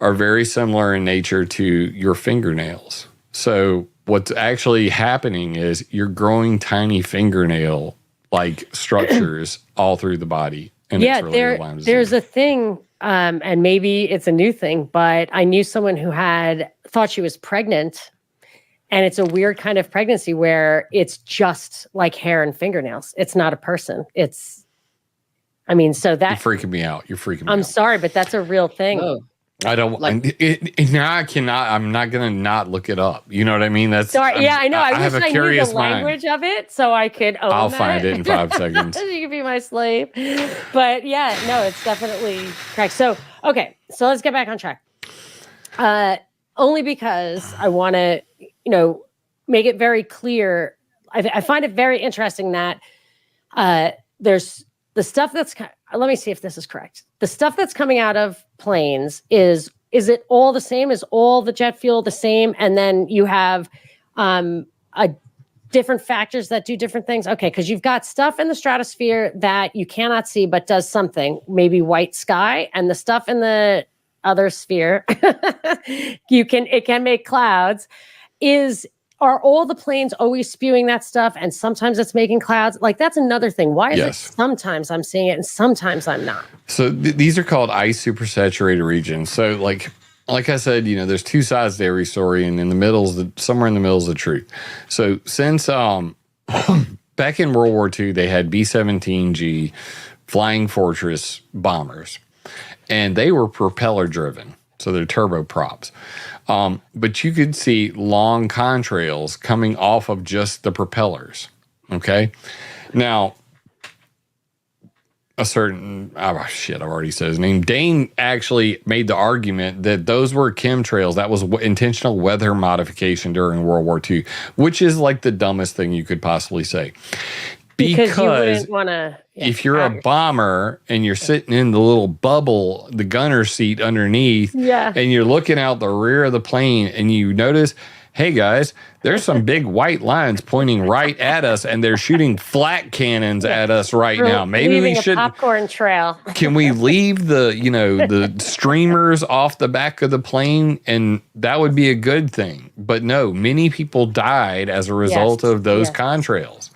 are very similar in nature to your fingernails. So what's actually happening is you're growing tiny fingernail-like structures all through the body. And it's related to Lyme disease. There's a thing, and maybe it's a new thing, but I knew someone who thought she was pregnant, and it's a weird kind of pregnancy where it's just like hair and fingernails. It's not a person. So that... You're freaking me out. I'm sorry, but that's a real thing. Oh. I don't. Now I cannot. I'm not gonna not look it up. You know what I mean? That's. Sorry. Yeah, I know. I have wish a I knew curious the mind. language of it so I could own I'll that. find it in 5 seconds. You can be my slave. But yeah, no, it's definitely correct. So okay, so let's get back on track. Only because I want to, make it very clear. I find it very interesting that there's the stuff that's. Let me see if this is correct. The stuff that's coming out of planes is it all the same? Is all the jet fuel the same? And then you have different factors that do different things. Okay, because you've got stuff in the stratosphere that you cannot see but does something, maybe white sky, and the stuff in the other sphere, it can make clouds. Are all the planes always spewing that stuff and sometimes it's making clouds? Like, that's another thing. Why is it sometimes I'm seeing it and sometimes I'm not? So these are called ice supersaturated regions. So like I said, there's two sides to every story, and in the middle somewhere in the middle is the truth. So since back in World War II, they had B-17G Flying Fortress bombers, and they were propeller driven. So they're turboprops. But you could see long contrails coming off of just the propellers. Okay. Now, I've already said his name. Dane actually made the argument that those were chemtrails. That was intentional weather modification during World War II, which is like the dumbest thing you could possibly say. Because you wouldn't want to. If you're a bomber and you're sitting in the little bubble, the gunner seat underneath, and you're looking out the rear of the plane and you notice, hey guys, there's some big white lines pointing right at us and they're shooting flak cannons at us right now. Maybe we should popcorn trail. Can we leave the streamers off the back of the plane? And that would be a good thing. But no, many people died as a result of those contrails.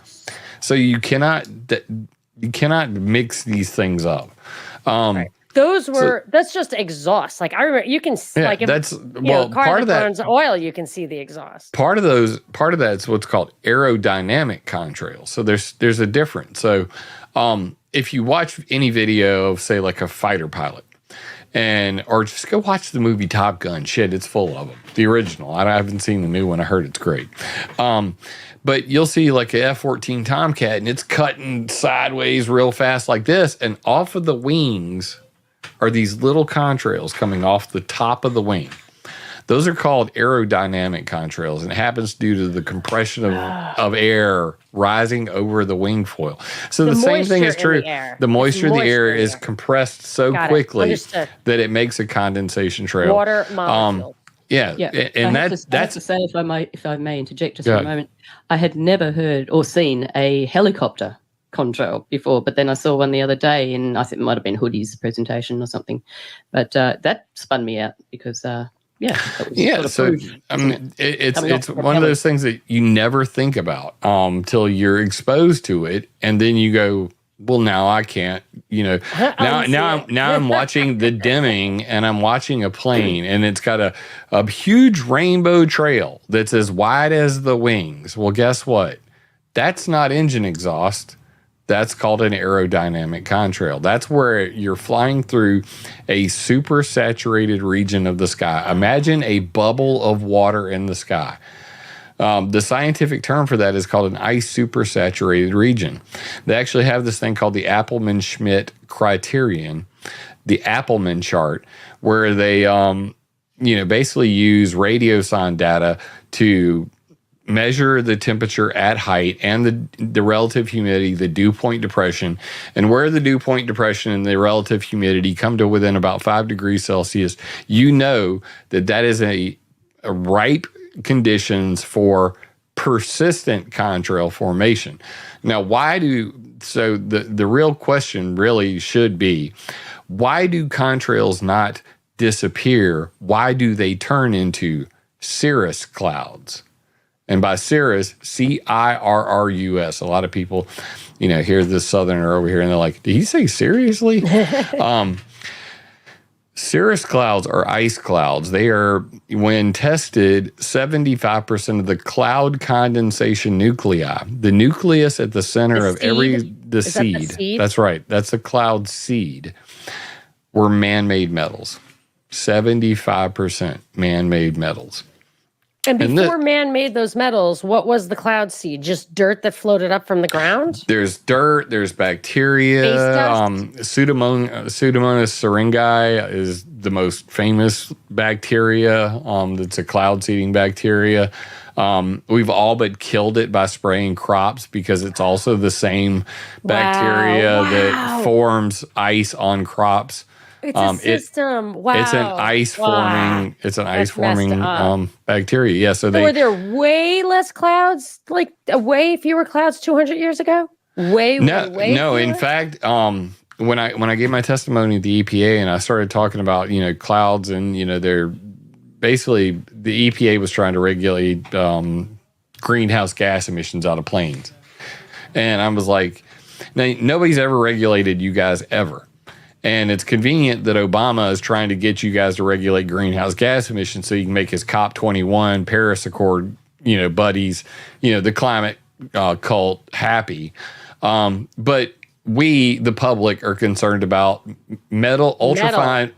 So you cannot mix these things up. That's just exhaust. Like I remember, you can like if car that burns oil, you can see the exhaust. Part of that's what's called aerodynamic contrails. So there's a difference. So if you watch any video of say like a fighter pilot, or just go watch the movie Top Gun. Shit, it's full of them. The original. I haven't seen the new one. I heard it's great. But you'll see like a F-14 Tomcat, and it's cutting sideways real fast like this, and off of the wings are these little contrails coming off the top of the wing. Those are called aerodynamic contrails, and it happens due to the compression of air rising over the wing foil. So the same thing is true. The moisture in the air is compressed so quickly that it makes a condensation trail. Water molecule. And that's to say, if I may interject just for a moment, I had never heard or seen a helicopter contrail before, but then I saw one the other day, and I think it might have been Hoodie's presentation or something. But that spun me out because, so I mean, it's one of those things that you never think about till you're exposed to it, and then you go, well, now I can't, now I'm watching the Deming and I'm watching a plane and it's got a huge rainbow trail that's as wide as the wings. Well, guess what? That's not engine exhaust. That's called an aerodynamic contrail. That's where you're flying through a super saturated region of the sky. Imagine a bubble of water in the sky. The scientific term for that is called an ice supersaturated region. They actually have this thing called the Appleman-Schmidt criterion, the Appleman chart, where they, basically use radiosonde data to measure the temperature at height and the relative humidity, the dew point depression, and where the dew point depression and the relative humidity come to within about 5 degrees Celsius, that is a ripe conditions for persistent contrail formation. Now, the real question really should be, why do contrails not disappear? Why do they turn into cirrus clouds? And by cirrus, C-I-R-R-U-S. A lot of people, hear this southerner over here and they're like, did he say seriously? Cirrus clouds are ice clouds. They are, when tested, 75% of the cloud condensation nuclei. The nucleus at the center of the seed. That's right. That's a cloud seed. Were man-made metals. 75% man-made metals. And before man made those metals, what was the cloud seed? Just dirt that floated up from the ground? There's dirt, there's bacteria. Pseudomonas syringae is the most famous bacteria. That's a cloud seeding bacteria. We've all but killed it by spraying crops because it's also the same bacteria that forms ice on crops. It's a system. Wow. It's an ice forming. It's an ice forming bacteria. Yeah. So were there way less clouds, like way fewer clouds 200 years ago? Way no. fewer? In fact, when I gave my testimony at the EPA and I started talking about clouds and they're basically the EPA was trying to regulate greenhouse gas emissions out of planes, and I was like, now, nobody's ever regulated you guys ever. And it's convenient that Obama is trying to get you guys to regulate greenhouse gas emissions so he can make his COP21 Paris Accord, buddies, the climate cult happy. But we, the public, are concerned about ultrafine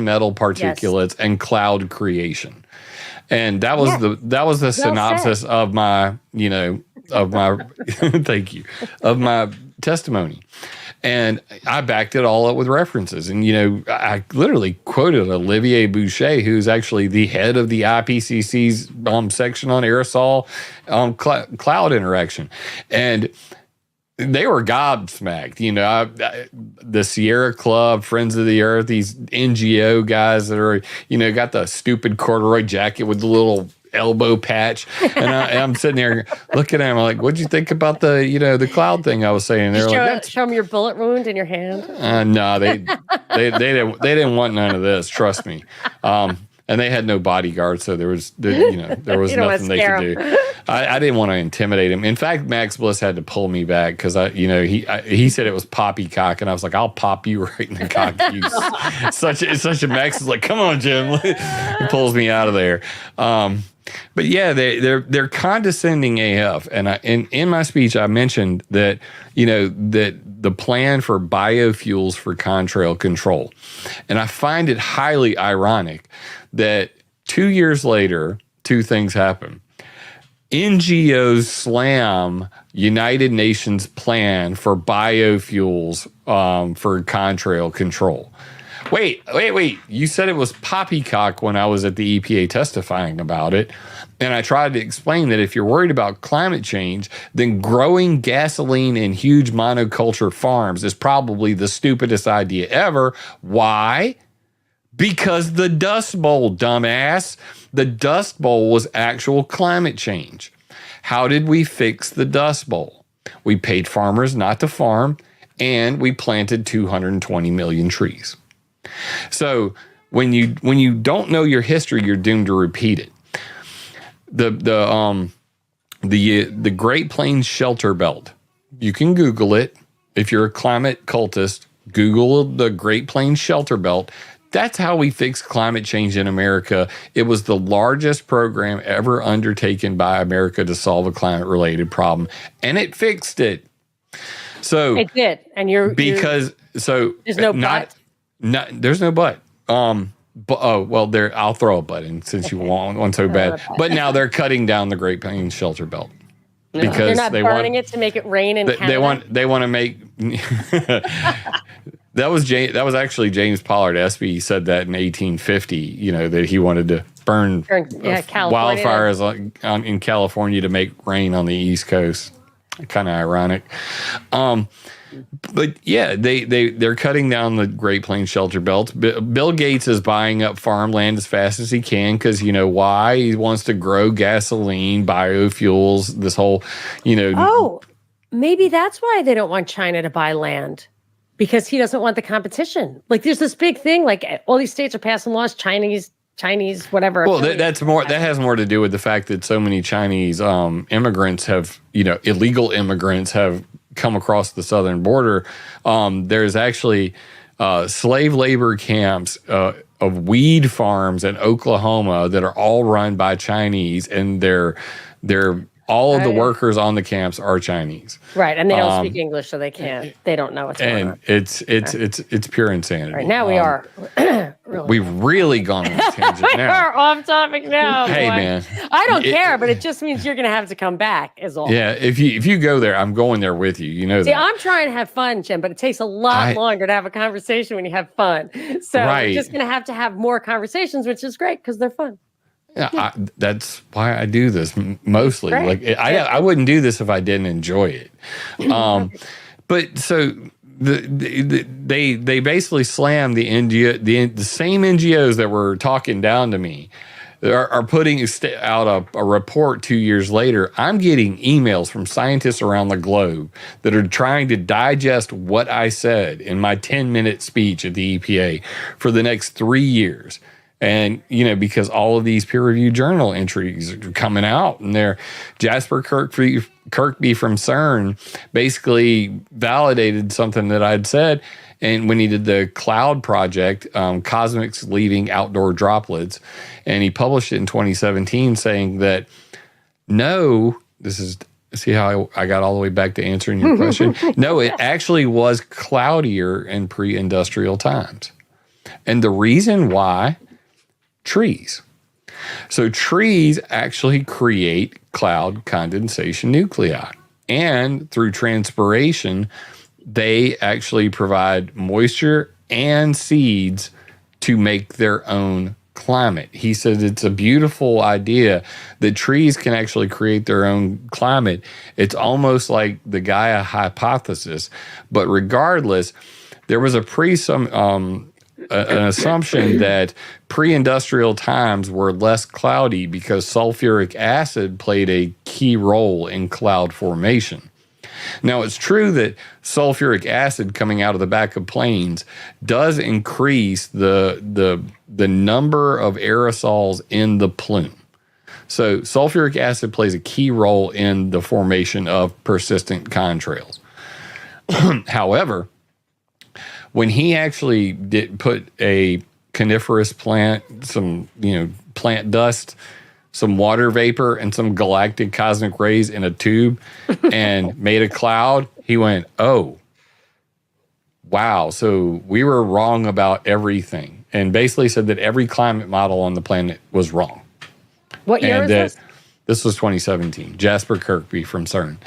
metal particulates and cloud creation. And that was the synopsis of my, thank you, of my testimony. And I backed it all up with references. And, I literally quoted Olivier Boucher, who's actually the head of the IPCC's section on aerosol cloud interaction. And they were gobsmacked. The Sierra Club, Friends of the Earth, these NGO guys that are, got the stupid corduroy jacket with the little elbow patch, and I'm sitting there looking at him. I'm like, "What'd you think about the cloud thing I was saying?" They're like, "Show them your bullet wound in your hand." No, they didn't want none of this. Trust me. And they had no bodyguards, so there was nothing they could do. I didn't want to intimidate him. In fact, Max Bliss had to pull me back because he said it was poppycock, and I was like, I'll pop you right in the cock. Such a Max is like, come on, Jim. He pulls me out of there. But yeah, they're condescending AF. And in my speech, I mentioned that that the plan for biofuels for contrail control, and I find it highly ironic that 2 years later, two things happen. NGOs slam United Nations plan for biofuels for contrail control. Wait. You said it was poppycock when I was at the EPA testifying about it. And I tried to explain that if you're worried about climate change, then growing gasoline in huge monoculture farms is probably the stupidest idea ever. Why? Because the Dust Bowl, dumbass. The Dust Bowl was actual climate change. How did we fix the Dust Bowl? We paid farmers not to farm, and we planted 220 million trees. So when you don't know your history, you're doomed to repeat it. The Great Plains Shelter Belt. You can Google it. If you're a climate cultist, Google the Great Plains Shelter Belt. That's how we fix climate change in America. It was the largest program ever undertaken by America to solve a climate-related problem, and it fixed it. So it did, and there's no but. There's no but. I'll throw a but in since you want one so bad. But now they're cutting down the Great Plains Shelter Belt because they're not burning it to make it rain in Canada. They want to make. That was actually James Pollard Espy. He said that in 1850. That he wanted to burn wildfires in California to make rain on the East Coast. Kind of ironic. But yeah, they're cutting down the Great Plains Shelter Belt. Bill Gates is buying up farmland as fast as he can because why? He wants to grow gasoline, biofuels, this whole, Oh, maybe that's why they don't want China to buy land. Because he doesn't want the competition. Like there's this big thing, like all these states are passing laws, Chinese, whatever. Well, that has more to do with the fact that so many Chinese immigrants have, illegal immigrants have come across the southern border. There's actually slave labor camps of weed farms in Oklahoma that are all run by Chinese, and they're all of the workers on the camps are Chinese. Right, and they don't speak English, so they can't. They don't know what's going on. It's pure insanity. Right, now we are. We've really gone on a tangent we now. are off topic now. Hey, boy. man. I don't care, but it just means you're going to have to come back, is all. Yeah, if you go there, I'm going there with you. You know See, that. I'm trying to have fun, Jim, but it takes a lot longer to have a conversation when you have fun. So we're just going to have more conversations, which is great because they're fun. Yeah, that's why I do this mostly. Like I wouldn't do this if I didn't enjoy it. But so they basically slammed the same NGOs that were talking down to me are putting out a report 2 years later. I'm getting emails from scientists around the globe that are trying to digest what I said in my 10-minute speech at the EPA for the next 3 years. And, because all of these peer-reviewed journal entries are coming out, and Jasper Kirkby from CERN basically validated something that I'd said. And when he did the cloud project, Cosmics Leaving Outdoor Droplets, and he published it in 2017 saying that, see how I got all the way back to answering your question? No, it actually was cloudier in pre-industrial times. And the reason why, trees. So trees actually create cloud condensation nuclei. And through transpiration, they actually provide moisture and seeds to make their own climate. He said it's a beautiful idea that trees can actually create their own climate. It's almost like the Gaia hypothesis. But regardless, there was an assumption that pre-industrial times were less cloudy because sulfuric acid played a key role in cloud formation. Now, it's true that sulfuric acid coming out of the back of planes does increase the number of aerosols in the plume. So sulfuric acid plays a key role in the formation of persistent contrails. However, when he actually did put a coniferous plant, some plant dust, some water vapor, and some galactic cosmic rays in a tube and made a cloud, he went, oh, wow. So we were wrong about everything. And basically said that every climate model on the planet was wrong. What year is this? This was 2017. Jasper Kirkby from CERN.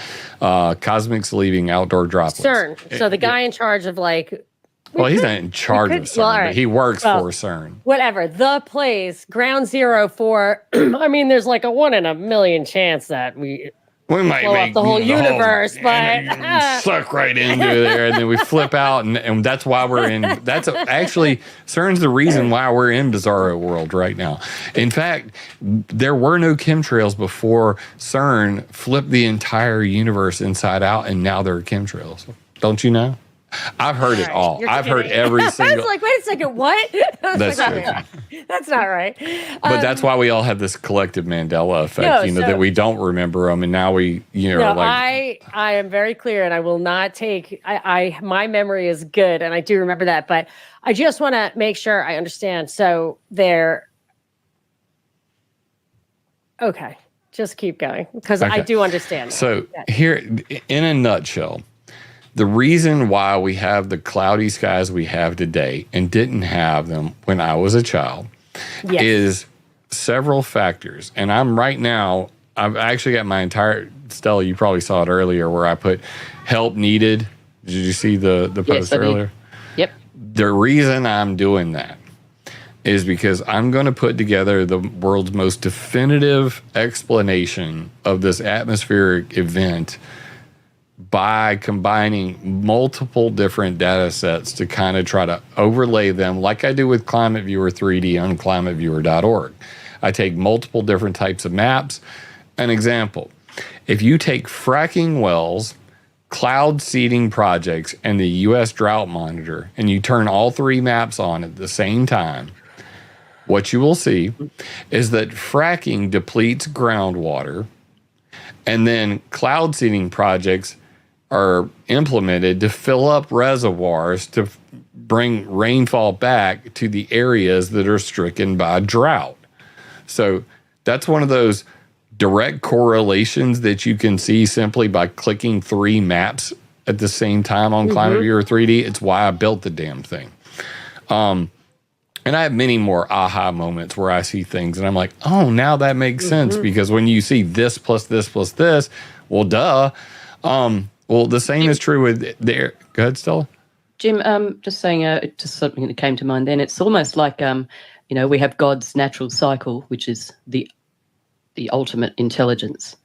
Cosmics Leaving Outdoor Droplets. CERN. So the guy in charge of well, he's not in charge of CERN, but he works for CERN. Whatever. The place, ground zero for, there's like a 1 in a million chance that we might blow up the whole universe, but suck right into there, and then we flip out, and that's why we're in. Actually, CERN's the reason why we're in Bizarro World right now. In fact, there were no chemtrails before CERN flipped the entire universe inside out, and now there are chemtrails. Don't you know? I've heard it all. I've heard every single. I was like, wait a second, what? That's That's not right. But that's why we all have this collective Mandela effect, that we don't remember them, and now we, I am very clear, and I will not take. My memory is good, and I do remember that, but I just want to make sure I understand. So okay, just keep going because I do understand. So here, in a nutshell. The reason why we have the cloudy skies we have today and didn't have them when I was a child is several factors. And I've actually got my entire, Stella, you probably saw it earlier where I put help needed. Did you see the post earlier? Yep. The reason I'm doing that is because I'm going to put together the world's most definitive explanation of this atmospheric event by combining multiple different data sets to kind of try to overlay them like I do with Climate Viewer 3D on climateviewer.org. I take multiple different types of maps. An example, if you take fracking wells, cloud seeding projects, and the U.S. Drought Monitor, and you turn all three maps on at the same time, what you will see is that fracking depletes groundwater, and then cloud seeding projects are implemented to fill up reservoirs to bring rainfall back to the areas that are stricken by drought. So that's one of those direct correlations that you can see simply by clicking 3 maps at the same time on Climate Viewer 3D. It's why I built the damn thing. And I have many more aha moments where I see things and I'm like, oh, now that makes sense, because when you see this plus this plus this, well, duh. Well, the same is true with the air. Go ahead, Stella. Jim, just saying, just something that came to mind then. It's almost like, we have God's natural cycle, which is the ultimate intelligence.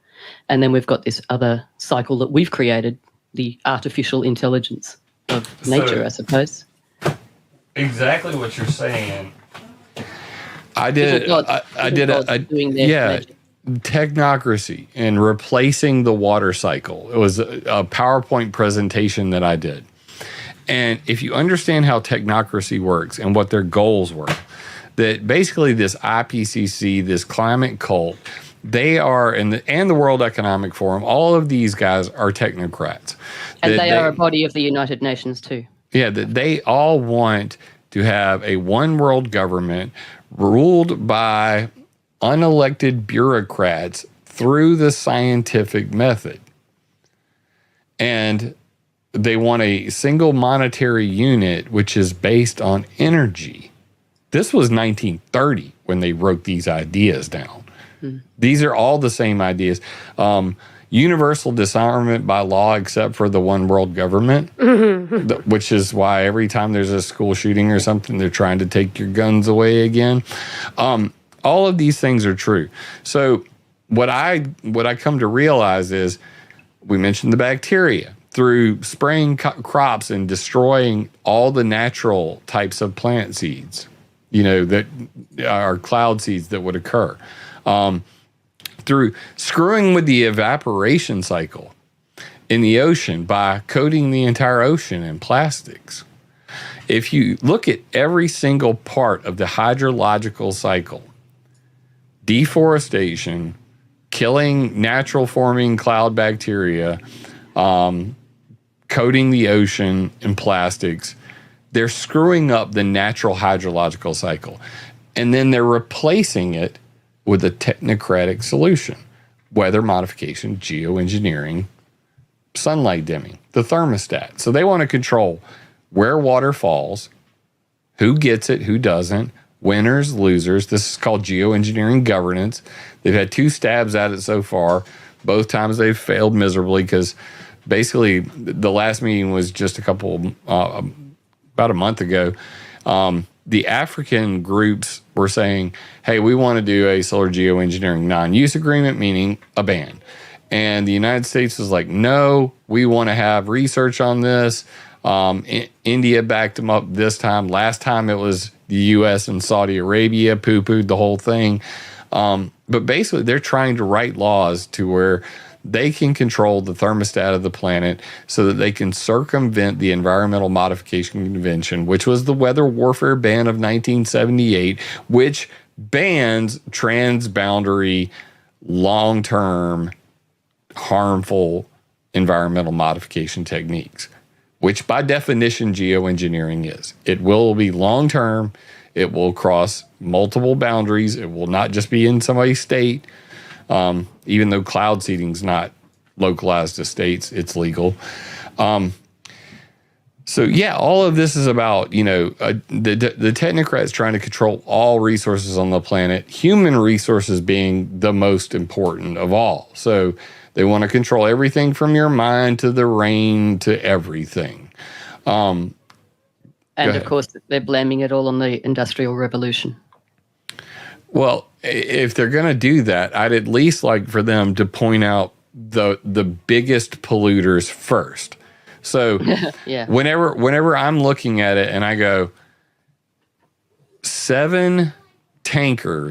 And then we've got this other cycle that we've created, the artificial intelligence of nature, I suppose. Exactly what you're saying. Technocracy and replacing the water cycle. It was a PowerPoint presentation that I did. And if you understand how technocracy works and what their goals were, that basically this IPCC, this climate cult, they are, and the World Economic Forum, all of these guys are technocrats. And they are a body of the United Nations too. Yeah, that they all want to have a one world government ruled by unelected bureaucrats through the scientific method. And they want a single monetary unit, which is based on energy. This was 1930 when they wrote these ideas down. These are all the same ideas. Universal disarmament by law, except for the one world government, which is why every time there's a school shooting or something, they're trying to take your guns away again. All of these things are true. So what I come to realize is, we mentioned the bacteria. Through spraying crops and destroying all the natural types of plant seeds, that are cloud seeds that would occur. Through screwing with the evaporation cycle in the ocean by coating the entire ocean in plastics. If you look at every single part of the hydrological cycle, deforestation, killing natural forming cloud bacteria, coating the ocean in plastics, they're screwing up the natural hydrological cycle. And then they're replacing it with a technocratic solution: weather modification, geoengineering, sunlight dimming, the thermostat. So they want to control where water falls, who gets it, who doesn't, winners, losers. This is called geoengineering governance. They've had 2 stabs at it so far. Both times they've failed miserably, because basically the last meeting was just about a month ago. The African groups were saying, hey, we want to do a solar geoengineering non-use agreement, meaning a ban. And the United States was like, no, we want to have research on this. India backed them up this time. Last time it was the U.S. and Saudi Arabia poo-pooed the whole thing. But basically they're trying to write laws to where they can control the thermostat of the planet so that they can circumvent the Environmental Modification Convention, which was the weather warfare ban of 1978, which bans transboundary, long-term, harmful environmental modification techniques, which by definition geoengineering is. It will be long-term. It will cross multiple boundaries. It will not just be in somebody's state. Even though cloud seeding's not localized to states, it's legal. So yeah, all of this is about, the technocrats trying to control all resources on the planet, human resources being the most important of all. So they want to control everything from your mind to the rain to everything. And of course, they're blaming it all on the Industrial Revolution. Well, if they're going to do that, I'd at least like for them to point out the biggest polluters first. So yeah. whenever I'm looking at it and I go, 7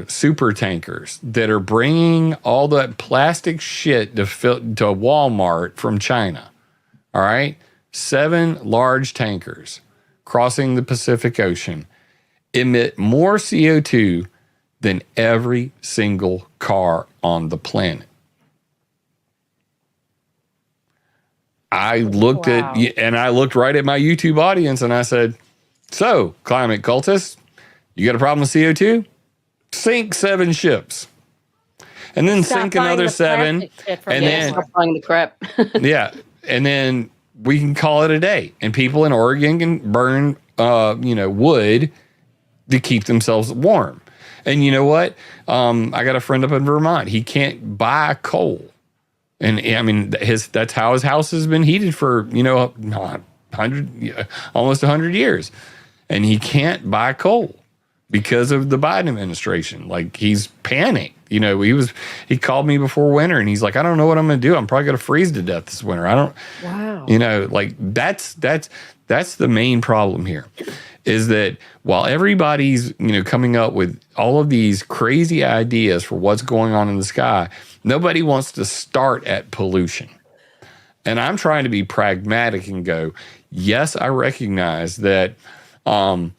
super tankers that are bringing all that plastic shit to Walmart from China, all right? 7 large tankers crossing the Pacific Ocean emit more CO2 than every single car on the planet. I looked I looked right at my YouTube audience and I said, so, climate cultists, you got a problem with CO2? Sink 7 ships. and then Stop sink buying another the 7, plastic shit from and then Stop buying the crap. yeah, and then we can call it a day. And people in Oregon can burn, wood to keep themselves warm. And you know what? I got a friend up in Vermont. He can't buy coal. And I mean, that's how his house has been heated for, 100 years. And he can't buy coal because of the Biden administration. Like, he's panicked. He called me before winter and he's like, I don't know what I'm going to do. I'm probably going to freeze to death this winter. Wow. That's the main problem here, is that while everybody's, coming up with all of these crazy ideas for what's going on in the sky, nobody wants to start at pollution. And I'm trying to be pragmatic and go, yes, I recognize that all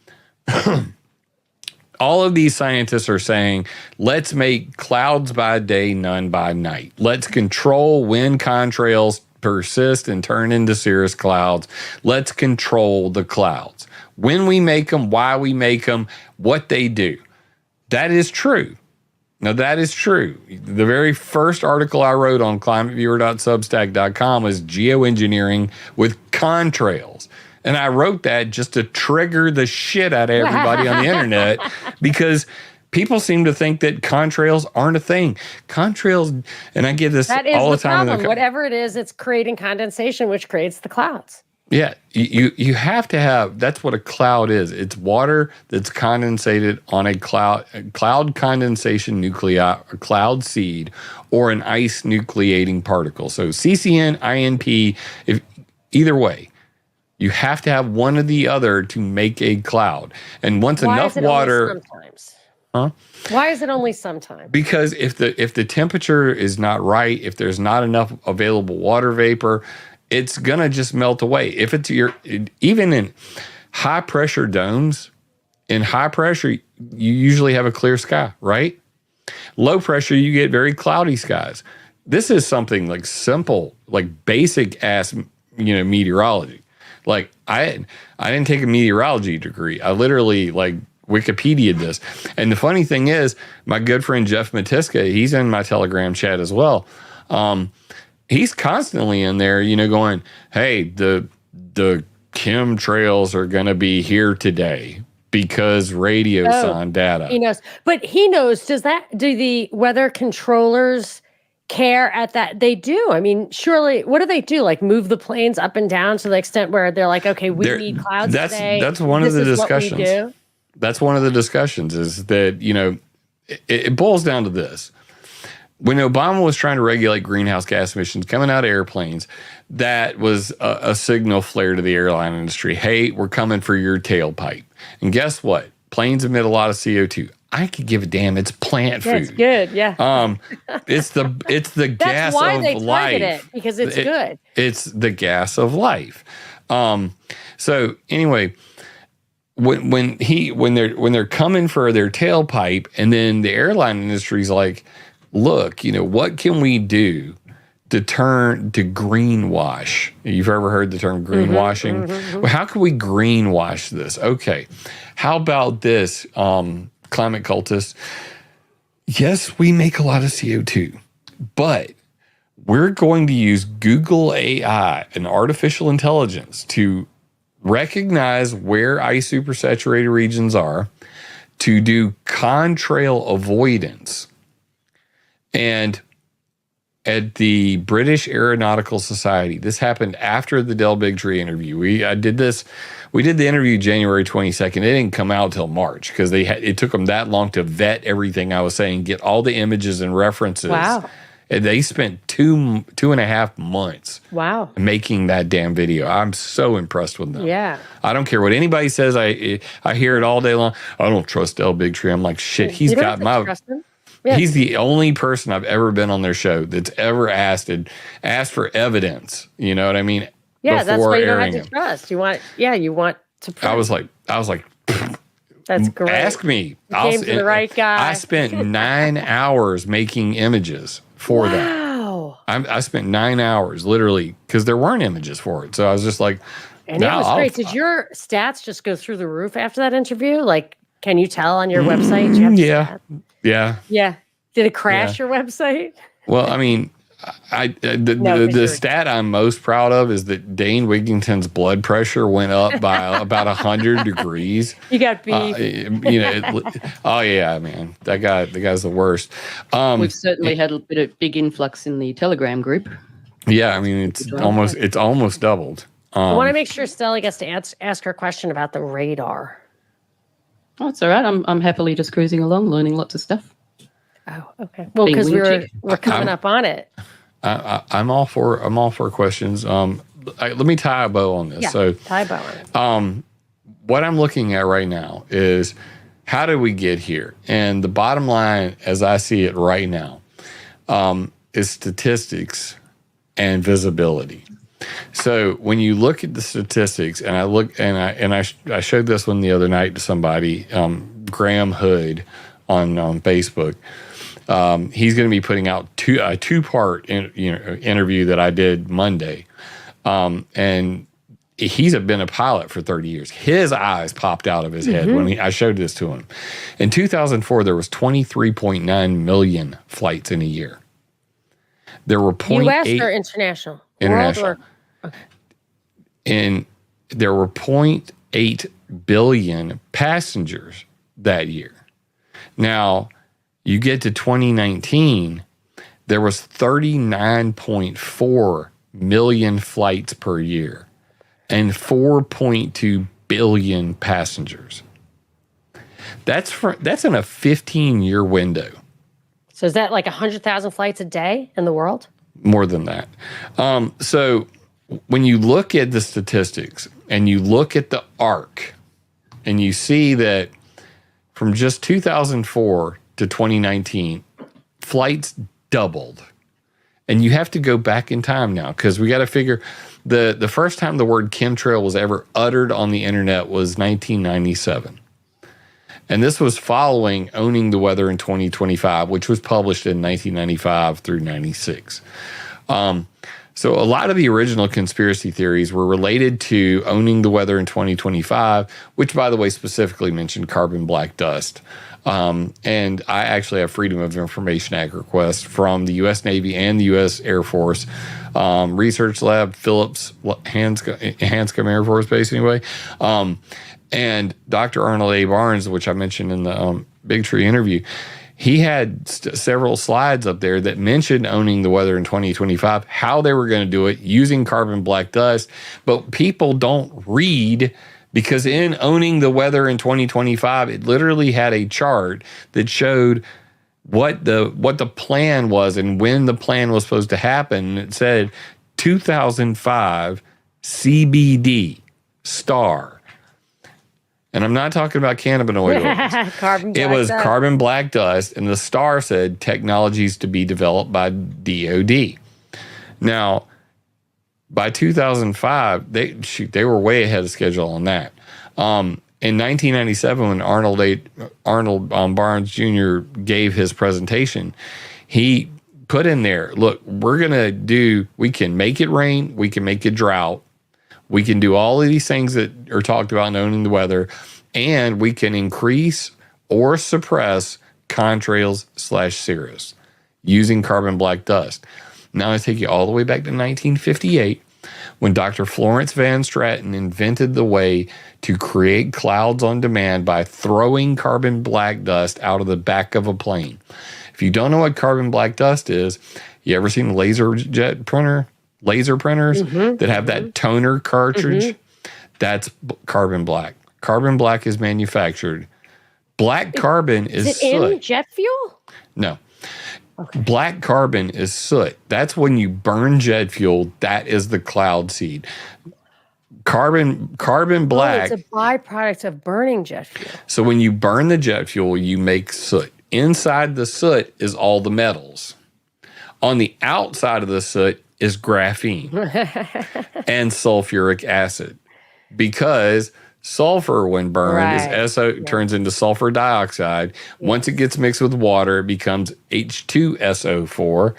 of these scientists are saying, let's make clouds by day, none by night. Let's control when contrails persist and turn into cirrus clouds. Let's control the clouds. When we make them, why we make them, what they do. That is true. Now, that is true. The very first article I wrote on climateviewer.substack.com was geoengineering with contrails. And I wrote that just to trigger the shit out of everybody on the internet, because people seem to think that contrails aren't a thing. Contrails, and I get this all the time. Problem. Whatever it is, it's creating condensation, which creates the clouds. Yeah, you have to have, that's what a cloud is. It's water that's condensated on a cloud condensation nuclei, a cloud seed, or an ice nucleating particle. So CCN, INP, either way. You have to have one or the other to make a cloud. And once enough water. Sometimes? Huh? Why is it only sometimes? Because if the temperature is not right, if there's not enough available water vapor, it's gonna just melt away. If it's even in high pressure domes, in high pressure, you usually have a clear sky, right? Low pressure, you get very cloudy skies. This is something like simple, like basic ass, meteorology. Like I didn't take a meteorology degree. I literally Wikipedia'd this. And the funny thing is, my good friend Jeff Matiska, he's in my Telegram chat as well. He's constantly in there, going, hey, the chemtrails are going to be here today because radio's on data. He knows. But he knows, do the weather controllers care at that? They do. I mean, surely, what do they do? Like move the planes up and down to the extent where they're like, okay, we need clouds today. That's one of the discussions. That's one of the discussions, is that, it boils down to this. When Obama was trying to regulate greenhouse gas emissions coming out of airplanes, that was a signal flare to the airline industry. Hey, we're coming for your tailpipe. And guess what? Planes emit a lot of CO2. I could give a damn. It's plant food. It's good, yeah. It's the gas of life. That's why they target it, because it's good. It's the gas of life. So anyway, when they're coming for their tailpipe, and then the airline industry's like, look, what can we do to greenwash? You've ever heard the term greenwashing? Well, how can we greenwash this? Okay, how about this, climate cultists? Yes, we make a lot of CO2, but we're going to use Google AI and artificial intelligence to recognize where ice supersaturated regions are, to do contrail avoidance. And at the British Aeronautical Society, this happened after the Del Bigtree interview. We did the interview January 22nd. It didn't come out till March because it took them that long to vet everything I was saying, get all the images and references. Wow. And they spent two and a half months making that damn video. I'm so impressed with them. Yeah. I don't care what anybody says. I hear it all day long. I don't trust Del Bigtree. I'm like, shit, he's got my... Yeah. He's the only person I've ever been on their show that's ever asked for evidence. You know what I mean? Yeah, that's why you don't have to trust. You want to prove. I was like, that's great. Ask me. You came to the right guy. I spent 9 hours making images for that. Wow. I spent 9 hours literally because there weren't images for it. So I was just like, and it was great. Did your stats just go through the roof after that interview? Like, can you tell on your website? Do you have stats? Yeah. Yeah. Did it crash your website? Well, I mean, the stat I'm most proud of is that Dane Wigington's blood pressure went up by about 100 degrees. You got beef. Oh yeah, man, the guy's the worst. We've certainly had a big influx in the Telegram group. Yeah, I mean it's almost doubled. I want to make sure Stella gets to ask her question about the radar. Oh, it's all right. I'm happily just cruising along, learning lots of stuff. Oh, okay. Well, because we're coming up on it. I'm all for questions. Let me tie a bow on this. Yeah, so tie a bow on it. What I'm looking at right now is how did we get here? And the bottom line, as I see it right now, is statistics and visibility. So when you look at the statistics, and I showed this one the other night to somebody, Graham Hood on Facebook. He's going to be putting out a two-part interview that I did Monday, and he's been a pilot for 30 years. His eyes popped out of his head when I showed this to him. In 2004, there was 23.9 million flights in a year. There were U.S. or international? International. Okay. And there were 0.8 billion passengers that year. Now, you get to 2019, there was 39.4 million flights per year and 4.2 billion passengers. That's in a 15-year window. So is that like 100,000 flights a day in the world? More than that. So when you look at the statistics and you look at the arc and you see that from just 2004 to 2019, flights doubled. And you have to go back in time now because we got to figure the first time the word chemtrail was ever uttered on the internet was 1997. And this was following Owning the Weather in 2025, which was published in 1995 through 96. So a lot of the original conspiracy theories were related to Owning the Weather in 2025, which, by the way, specifically mentioned carbon black dust. And I actually have Freedom of Information Act requests from the U.S. Navy and the U.S. Air Force Research Lab, Phillips Hanscom Air Force Base anyway. And Dr. Arnold A. Barnes, which I mentioned in the Big Tree interview, he had several slides up there that mentioned Owning the Weather in 2025, how they were going to do it using carbon black dust. But people don't read, because in Owning the Weather in 2025, it literally had a chart that showed what the plan was and when the plan was supposed to happen. It said 2005 CBD star. And I'm not talking about cannabinoid oils. It was carbon black dust, and the star said technologies to be developed by DOD. Now, by 2005, they were way ahead of schedule on that. In 1997, when Arnold Barnes Jr. gave his presentation, he put in there, look, we can make it rain, we can make it drought, we can do all of these things that are talked about in Owning the Weather, and we can increase or suppress contrails/cirrus using carbon black dust. Now I take you all the way back to 1958, when Dr. Florence Van Straten invented the way to create clouds on demand by throwing carbon black dust out of the back of a plane. If you don't know what carbon black dust is, you ever seen laser printers that have that toner cartridge? That's carbon black. Carbon black is manufactured. Black carbon is soot. In jet fuel? No. Okay. Black carbon is soot. That's when you burn jet fuel. That is the cloud seed. Carbon black. It's a byproduct of burning jet fuel. So when you burn the jet fuel, you make soot. Inside the soot is all the metals. On the outside of the soot is graphene and sulfuric acid, because sulfur, when burned, turns into sulfur dioxide. Once it gets mixed with water, it becomes H2SO4.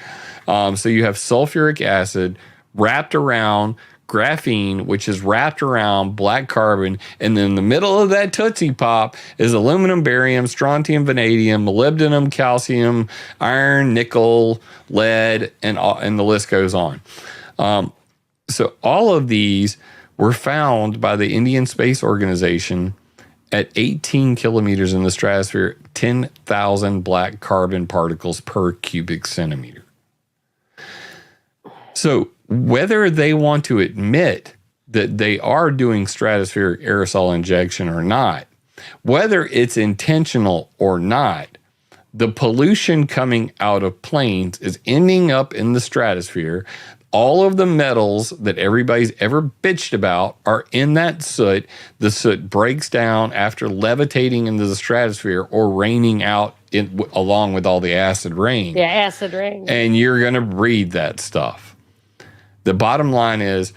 So you have sulfuric acid wrapped around graphene, which is wrapped around black carbon. And then in the middle of that Tootsie Pop is aluminum, barium, strontium, vanadium, molybdenum, calcium, iron, nickel, lead, and the list goes on. So all of these were found by the Indian Space Organization at 18 kilometers in the stratosphere, 10,000 black carbon particles per cubic centimeter. So whether they want to admit that they are doing stratospheric aerosol injection or not, whether it's intentional or not, the pollution coming out of planes is ending up in the stratosphere. All of the metals that everybody's ever bitched about are in that soot. The soot breaks down after levitating into the stratosphere or raining out along with all the acid rain. Yeah, acid rain. And you're going to breathe that stuff. The bottom line is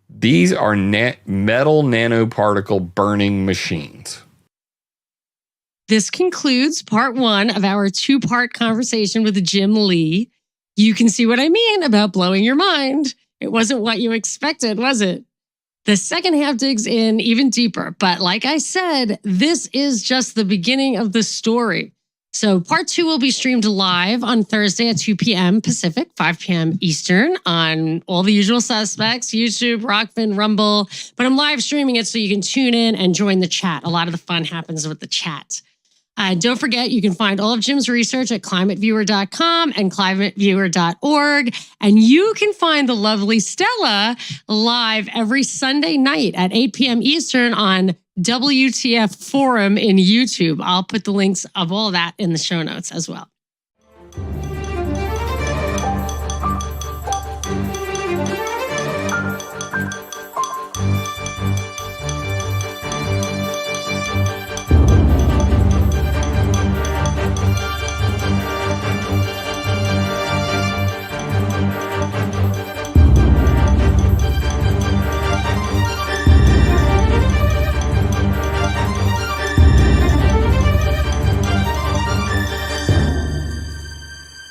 these are metal nanoparticle burning machines. This concludes part 1 of our 2-part conversation with Jim Lee. You can see what I mean about blowing your mind. It wasn't what you expected, was it? The second half digs in even deeper. But like I said, this is just the beginning of the story. So part 2 will be streamed live on Thursday at 2 p.m. Pacific, 5 p.m. Eastern on all the usual suspects, YouTube, Rockfin, Rumble. But I'm live streaming it so you can tune in and join the chat. A lot of the fun happens with the chat. Don't forget, you can find all of Jim's research at climateviewer.com and climateviewer.org. And you can find the lovely Stella live every Sunday night at 8 p.m. Eastern on WTF Forum in YouTube. I'll put the links of all that in the show notes as well.